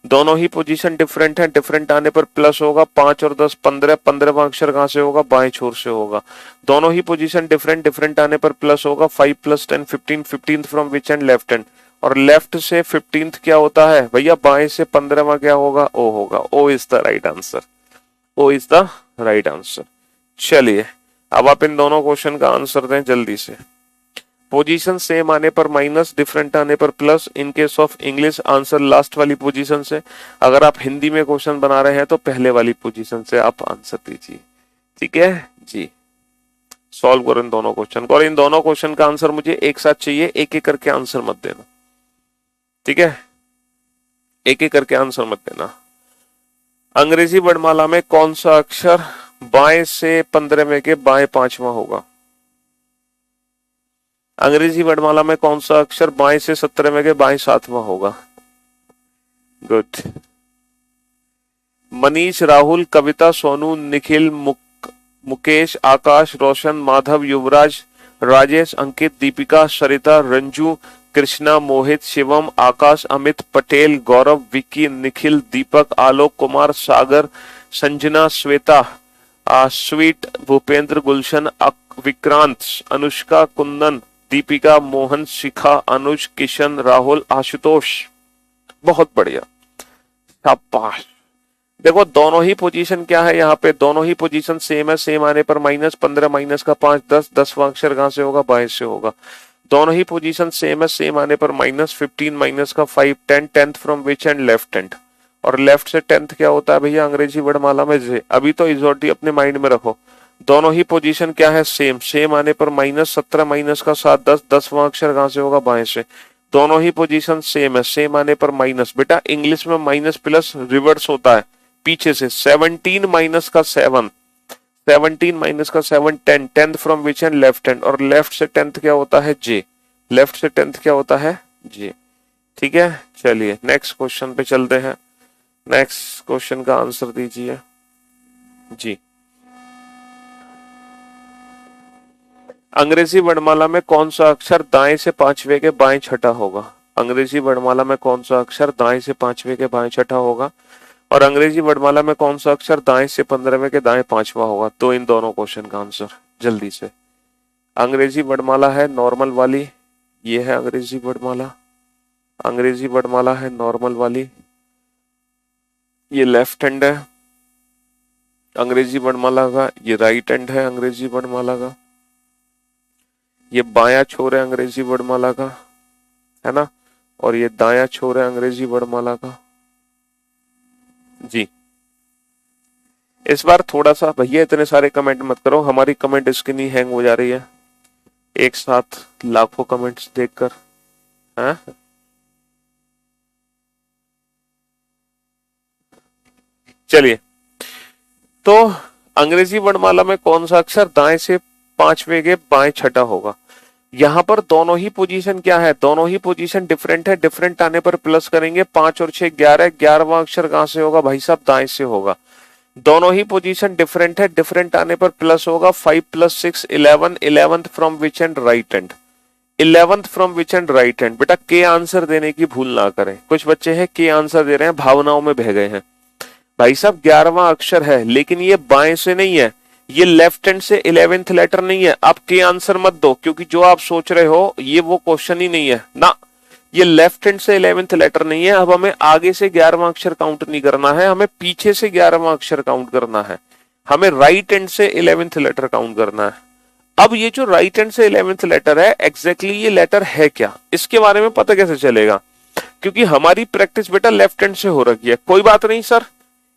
दोनों ही पोजीशन डिफरेंट है। डिफरेंट आने पर प्लस होगा, 5 और 10 15, 15वां अक्षर कहां से होगा, बाएं छोर से होगा। दोनों ही पोजीशन डिफरेंट, डिफरेंट आने पर प्लस होगा। 5 + 10 15, 15th from which and, left hand, और लेफ्ट से 15th क्या होता है भैया, बाएं से 15वां क्या होगा, ओ होगा। O is the right answer, O is the right answer. चलिए अब आप इन दोनों क्वेश्चन का आंसर दें जल्दी से। पोजीशन सेम आने पर माइनस, डिफरेंट आने पर plus. In case of English answer last वाली पोजीशन से। अगर आप हिंदी में क्वेश्चन बना रहे हैं तो पहले वाली पोजीशन से आप आंसर दीजिए। ठीक है जी, सॉल्व करो इन दोनों क्वेश्चन को, और इन दोनों क्वेश्चन का आंसर मुझे एक साथ चाहिए, एक एक करके आंसर मत देना। ठीक है, एक एक करके आंसर मत देना। अंग्रेजी वर्णमाला में कौन सा अक्षर बाएं से 15वें के बाएं 5वां होगा। अंग्रेजी वर्णमाला में कौन सा अक्षर बाएं से 17वें के बाएं 7वां होगा। गुड। मनीष, राहुल, कविता, सोनू, निखिल, मुकेश, आकाश, रोशन, माधव, युवराज, राजेश, अंकित, दीपिका, सरिता, रंजू, कृष्णा, मोहित, शिवम, आकाश, अमित, पटेल, गौरव, विक्की, निखिल, दीपक, आलोक कुमार, सागर, संजना, श्वेता, स्वीट, भूपेंद्र, गुलशन, विक्रांत, अनुष्का, कुंदन, दीपिका, मोहन, शिखा, अनुज, किशन, राहुल, आशुतोष। बहुत बढ़िया, शाबाश। देखो दोनों ही पोजीशन क्या है, यहाँ पे दोनों ही पोजीशन सेम है। सेम आने पर माइनस, 15 माइनस का 5 10, 10वां अक्षर कहां से होगा, बाएं से होगा। दोनों ही पोजीशन सेम है, सेम आने पर माइनस 15 माइनस का 5 10 10th from which and left and, और लेफ्ट से 10th क्या होता है भैया अंग्रेजी वर्णमाला में जे। अभी तो इजोटी अपने माइंड में रखो, दोनों ही पोजीशन क्या है सेम, सेम आने पर माइनस 17 माइनस का 7 10, 10वां अक्षर कहां से होगा बाएं से, दोनों ही पोजीशन सेम है, सेम आने पर माइनस, बेटा इंग्लिश में माइनस प्लस रिवर्स होता है पीछे से, 17 माइनस का 7 17 माइनस का 7 10 10th from which and left hand, और लेफ्ट से 10th क्या होता है जे, लेफ्ट से 10th क्या होता है जे। ठीक है, चलिए नेक्स्ट क्वेश्चन पे चलते हैं। नेक्स्ट क्वेश्चन का आंसर दीजिए जी। अंग्रेजी वर्णमाला में कौन सा अक्षर दाएं से पांचवे के बाएं छठा होगा? अंग्रेजी वर्णमाला में कौन सा अक्षर दाएं से पांचवे के बाएं छठा होगा, और अंग्रेजी वर्णमाला में कौन सा अक्षर दाएं से 15वें के दाएं पांचवा होगा? तो इन दोनों क्वेश्चन का आंसर जल्दी से। अंग्रेजी वर्णमाला है नॉर्मल वाली, ये है अंग्रेजी वर्णमाला, अंग्रेजी वर्णमाला है नॉर्मल वाली, ये लेफ्ट हैंड है अंग्रेजी वर्णमाला का, ये राइट हैंड है अंग्रेजी वर्णमाला का, ये बायां छोर है अंग्रेजी वर्णमाला का, है ना, और ये दायां छोर है अंग्रेजी वर्णमाला का जी। इस बार थोड़ा सा भैया इतने सारे कमेंट मत करो, हमारी कमेंट स्क्रीन ही हैंग हो जा रही है एक साथ लाखों कमेंट्स देखकर, हैं? चलिए, तो अंग्रेजी वर्णमाला में कौन सा अक्षर दाएं से पांचवे के बाएं छठा होगा? यहां पर दोनों ही पोजीशन क्या है, दोनों ही पोजीशन डिफरेंट है, डिफरेंट आने पर प्लस करेंगे, 5 और 6 11, 11वां अक्षर कहां से होगा भाई साहब दाएं से होगा। दोनों ही पोजीशन डिफरेंट है, डिफरेंट आने पर प्लस होगा, 5 + 6 11, 11th from which and right hand, 11th from which and right hand. बेटा के आंसर देने की भूल ना करें, कुछ बच्चे हैं के आंसर दे रहे हैं भावनाओं में बह गए हैं। भाई साहब 11वां अक्षर है लेकिन ये बाएं से नहीं है, ये लेफ्ट हैंड से 11th लेटर नहीं है। आप के आंसर मत दो, क्योंकि जो आप सोच रहे हो ये वो क्वेश्चन ही नहीं है ना, ये लेफ्ट हैंड से 11th लेटर नहीं है। अब हमें आगे से 11वां अक्षर काउंट नहीं करना है, हमें पीछे से 11वां अक्षर काउंट करना है, हमें राइट हैंड से 11th लेटर काउंट करना है। अब ये जो राइट हैंड से 11th लेटर है, एग्जैक्टली ये लेटर है क्या, इसके बारे में पता कैसे चलेगा? क्योंकि हमारी प्रैक्टिस बेटा लेफ्ट हैंड से हो रखी है। कोई बात नहीं सर,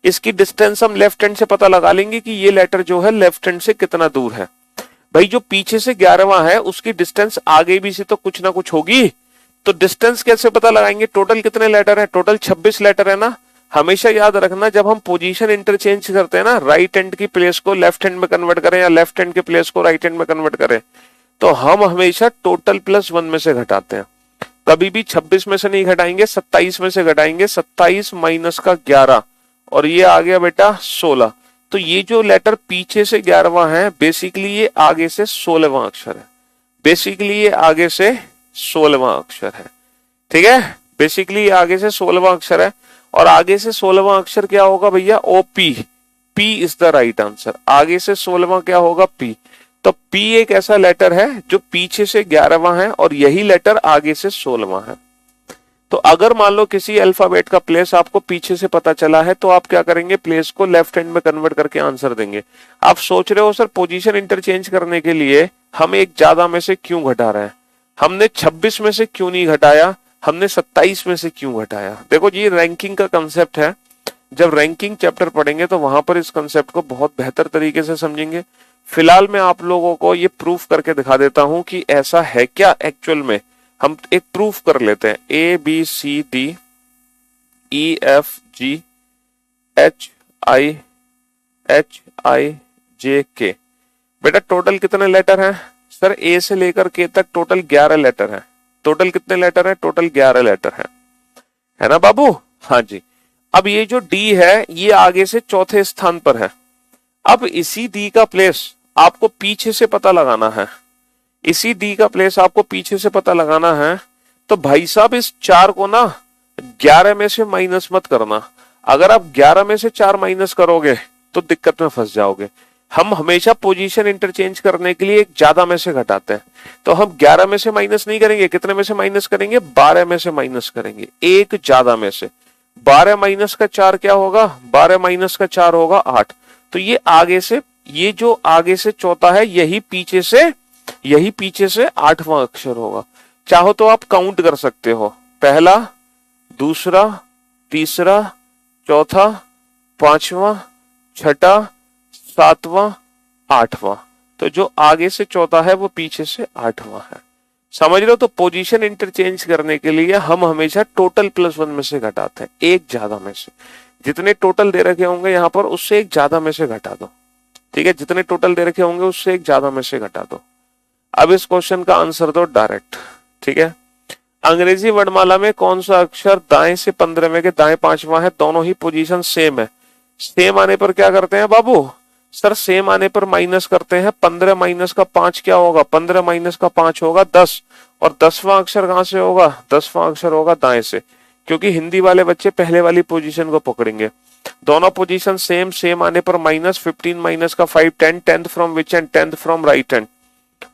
इसकी डिस्टेंस हम लेफ्ट हैंड से पता लगा लेंगे कि ये लेटर जो है लेफ्ट हैंड से कितना दूर है। भाई जो पीछे से 11वां है उसकी डिस्टेंस आगे भी से तो कुछ ना कुछ होगी, तो डिस्टेंस कैसे पता लगाएंगे? टोटल कितने लेटर है? टोटल 26 लेटर है ना। हमेशा याद रखना, जब हम पोजीशन इंटरचेंज करते हैं ना, राइट हैंड की प्लेस को लेफ्ट हैंड में कन्वर्ट करें या लेफ्ट हैंड की प्लेस को राइट हैंड में कन्वर्ट करें, तो हम हमेशा टोटल +1 में से घटाते हैं। कभी भी 26 में से नहीं घटाएंगे, 27 में से घटाएंगे, 27 माइनस का 11, और ये आ गया बेटा 16। तो ये जो लेटर पीछे से 11वां है, बेसिकली ये आगे से 16वां अक्षर है, बेसिकली ये आगे से 16वां अक्षर है। ठीक है, बेसिकली ये आगे से 16वां अक्षर है, और आगे से 16वां अक्षर क्या होगा भैया? OP, P is the right answer. आगे से 16वां क्या होगा? P। तो P एक ऐसा लेटर है जो पीछे से 11वां है, और यही लेटर आगे से 16वां है। तो अगर मान लो किसी अल्फाबेट का प्लेस आपको पीछे से पता चला है, तो आप क्या करेंगे? प्लेस को लेफ्ट हैंड में कन्वर्ट करके आंसर देंगे। आप सोच रहे हो सर पोजीशन इंटरचेंज करने के लिए हम एक ज्यादा में से क्यों घटा रहे हैं, हमने 26 में से क्यों नहीं घटाया, हमने 27 में से क्यों घटाया? देखो ये रैंकिंग का कंसेप्ट है, जब रैंकिंग चैप्टर पढ़ेंगे तो वहां पर इस कंसेप्ट को बहुत बेहतर तरीके से समझेंगे। फिलहाल मैं आप लोगों को ये प्रूफ करके दिखा देता हूं कि ऐसा है क्या एक्चुअल में। हम एक प्रूफ कर लेते हैं, ABCDEFGHIJK। बेटा टोटल कितने लेटर हैं सर? ए से लेकर के तक टोटल 11 लेटर हैं। टोटल कितने लेटर हैं? टोटल 11 लेटर हैं, है ना बाबू? हाँ जी। अब ये जो डी है ये आगे से चौथे स्थान पर है। अब इसी डी का प्लेस आपको पीछे से पता लगाना है, इसी डी का प्लेस आपको पीछे से पता लगाना है। तो भाई साहब इस 4 को ना 11 में से माइनस मत करना। अगर आप 11 में से 4 माइनस करोगे तो दिक्कत में फंस जाओगे। हम हमेशा पोजीशन इंटरचेंज करने के लिए एक ज्यादा में से घटाते हैं, तो हम 11 में से माइनस नहीं करेंगे। कितने में से माइनस करेंगे? 12 में से माइनस करेंगे, एक ज्यादा में से। 12 माइनस का 4 क्या होगा? 12 माइनस का 4 होगा 8। तो ये आगे से, ये जो आगे से चौथा है यही पीछे से यही पीछे से 8वां अक्षर होगा। चाहो तो आप काउंट कर सकते हो, पहला, दूसरा, तीसरा, चौथा, पांचवा, छठा, सातवां, आठवां। तो जो आगे से चौथा है वो पीछे से 8वां है। समझ लो, तो पोजीशन इंटरचेंज करने के लिए हम हमेशा टोटल +1 में से घटाते हैं, एक ज्यादा में से। जितने टोटल दे रखे होंगे यहाँ पर उससे एक ज्यादा में से घटा दो। ठीक है, जितने टोटल दे रखे होंगे उससे एक ज्यादा में से घटा दो। अब इस क्वेश्चन का आंसर दो डायरेक्ट। ठीक है, अंग्रेजी वर्णमाला में कौन सा अक्षर दाएं से 15वें के दाएं 5वां है? दोनों ही पोजीशन सेम है। सेम आने पर क्या करते हैं बाबू? सर सेम आने पर माइनस करते हैं। 15 माइनस का 5 क्या होगा? 15 माइनस का 5 होगा 10। और 10वां अक्षर कहां से होगा? 10वां अक्षर होगा दाएं से, क्योंकि हिंदी वाले बच्चे पहले वाली पोजीशन को पकड़ेंगे। दोनों पोजीशन सेम, सेम आने पर माइनस। 15 माइनस का 5 10, 10th from which and? 10th from right hand,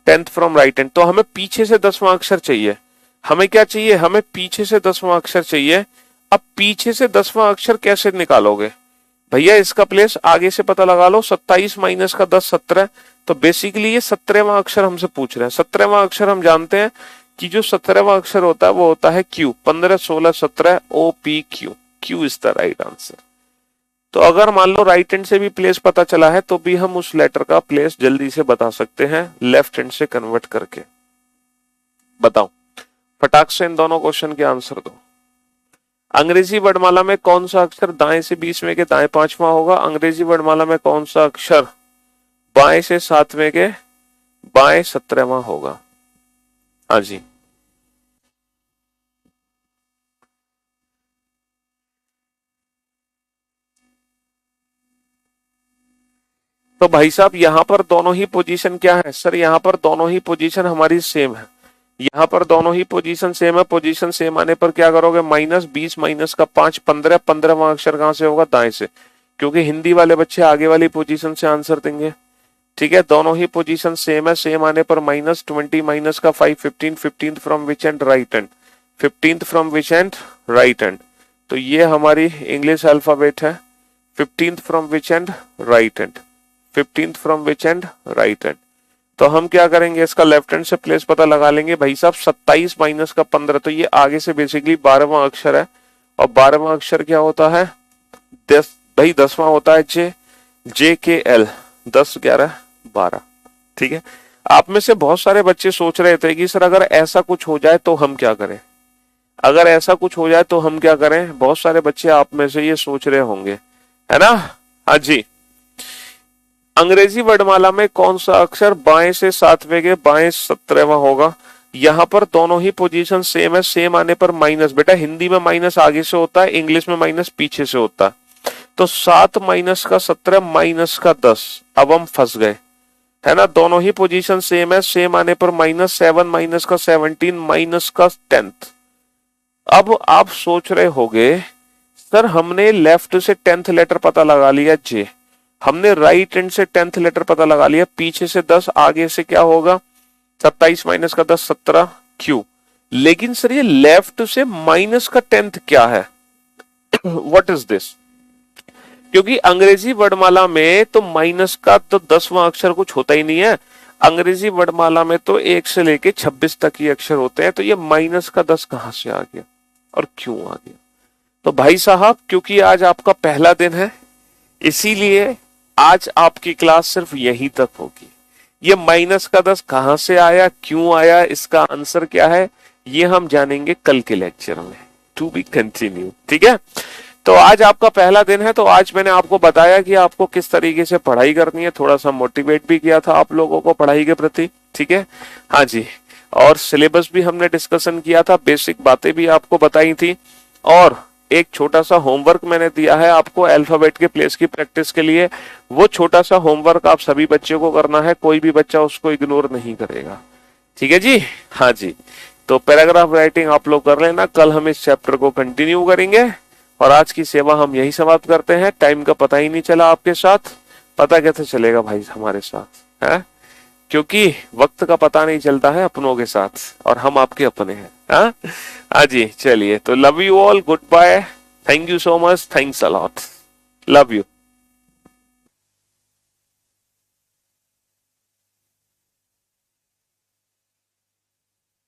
10th from right hand. तो हमें पीछे से 10वां अक्षर चाहिए। हमें क्या चाहिए? हमें पीछे से 10वां अक्षर चाहिए। अब पीछे से 10वां अक्षर कैसे निकालोगे भैया? इसका प्लेस आगे से पता लगा लो। 27 माइनस का 10 17। तो बेसिकली ये 17वां अक्षर हमसे पूछ रहे हैं। 17वां अक्षर हम जानते हैं कि जो 17वां अक्षर होता है वो होता है Q. 15 16 17 OPQ। Q is the right answer. तो अगर मान लो राइट हैंड से भी प्लेस पता चला है तो भी हम उस लेटर का प्लेस जल्दी से बता सकते हैं लेफ्ट हैंड से कन्वर्ट करके। बताओ फटाक से इन दोनों क्वेश्चन के आंसर दो। अंग्रेजी वर्णमाला में कौन सा अक्षर दाएं से 20वें के दाएं 5वां होगा? अंग्रेजी वर्णमाला में कौन सा अक्षर बाएं से 7वें के बाएं 17वां होगा? हाँ जी, तो भाई साहब यहाँ पर दोनों ही पोजीशन क्या है? सर यहाँ पर दोनों ही पोजीशन हमारी सेम है। यहाँ पर दोनों ही पोजीशन सेम है। पोजीशन सेम आने पर क्या करोगे? माइनस 20 माइनस का 5 15। 15वां अक्षर कहां से होगा? दाएं से, क्योंकि हिंदी वाले बच्चे आगे वाली पोजीशन से आंसर देंगे। ठीक है, दोनों ही पोजीशन सेम है। सेम आने पर माइनस 20 माइनस का 5 15। 15th from which and? Right hand. 15th from which and? Right hand. तो ये हमारी इंग्लिश अल्फाबेट है। 15th from which and? Right hand. 15th from which and? Right hand. तो हम क्या करेंगे? इसका लेफ्ट हैंड से प्लेस पता लगा लेंगे भाई साहब। 27 माइनस का 15, तो ये आगे से बेसिकली 12वां अक्षर है। और 12वां अक्षर क्या होता है? 10 भाई। 10वां होता है JKL। 10 11 12। ठीक है, आप में से बहुत सारे बच्चे सोच रहे थे कि सर अगर ऐसा कुछ हो जाए तो हम क्या करें? अगर ऐसा कुछ हो जाए तो हम क्या करें? बहुत सारे बच्चे आप में से ये सोच रहे होंगे, है ना? हाँ जी। अंग्रेजी वर्णमाला में कौन सा अक्षर बाएं से 7वें के बाएं 17वां होगा? यहाँ पर दोनों ही पोजीशन सेम है। सेम आने पर माइनस। बेटा हिंदी में माइनस आगे से होता है, इंग्लिश में माइनस पीछे से होता है। तो 7 माइनस का 17 माइनस का 10। अब हम फंस गए, है ना? दोनों ही पोजीशन सेम है। सेम आने पर माइनस। 7 माइनस का 17 माइनस का 10th। अब आप सोच रहे होगे सर हमने लेफ्ट से 10th लेटर पता लगा लिया J, हमने राइट हैंड से 10th लेटर पता लगा लिया, पीछे से 10 आगे से क्या होगा? 27 माइनस का 10 17 Q। लेकिन सर ये लेफ्ट से माइनस का 10th क्या है? What is this? क्योंकि अंग्रेजी वर्णमाला में तो माइनस का तो 10वां अक्षर कुछ होता ही नहीं है। अंग्रेजी वर्णमाला में तो 1 से लेके 26 तक ही अक्षर होते हैं। तो ये माइनस का 10 कहां से आ गया और क्यों आ गया? तो भाई साहब क्योंकि आज आपका पहला दिन है, इसीलिए आज आपकी क्लास सिर्फ यहीं तक होगी। ये माइनस का 10 कहां से आया, क्यों आया, इसका आंसर क्या है, ये हम जानेंगे कल के लेक्चर में। To be continue. ठीक है, तो आज आपका पहला दिन है, तो आज मैंने आपको बताया कि आपको किस तरीके से पढ़ाई करनी है। थोड़ा सा मोटिवेट भी किया था आप लोगों को पढ़ाई के प्रति। ठीक है, हाँ जी। और सिलेबस भी हमने डिस्कशन किया था, बेसिक बातें भी आपको बताई थी, और एक छोटा सा होमवर्क मैंने दिया है आपको अल्फाबेट के प्लेस की प्रैक्टिस के लिए। वो छोटा सा होमवर्क आप सभी बच्चों को करना है, कोई भी बच्चा उसको इग्नोर नहीं करेगा। ठीक है जी, हाँ जी। तो पैराग्राफ राइटिंग आप लोग कर लेना, कल हम इस चैप्टर को कंटिन्यू करेंगे। और आज की सेवा हम यही समाप्त करते हैं। टाइम का पता ही नहीं चला आपके साथ, पता कैसे चलेगा भाई हमारे साथ, है? क्योंकि वक्त का पता नहीं चलता है अपनों के साथ, और हम आपके अपने हैं। हाँ जी, चलिए, तो love you all, good bye, thank you so much, thanks a lot, love you.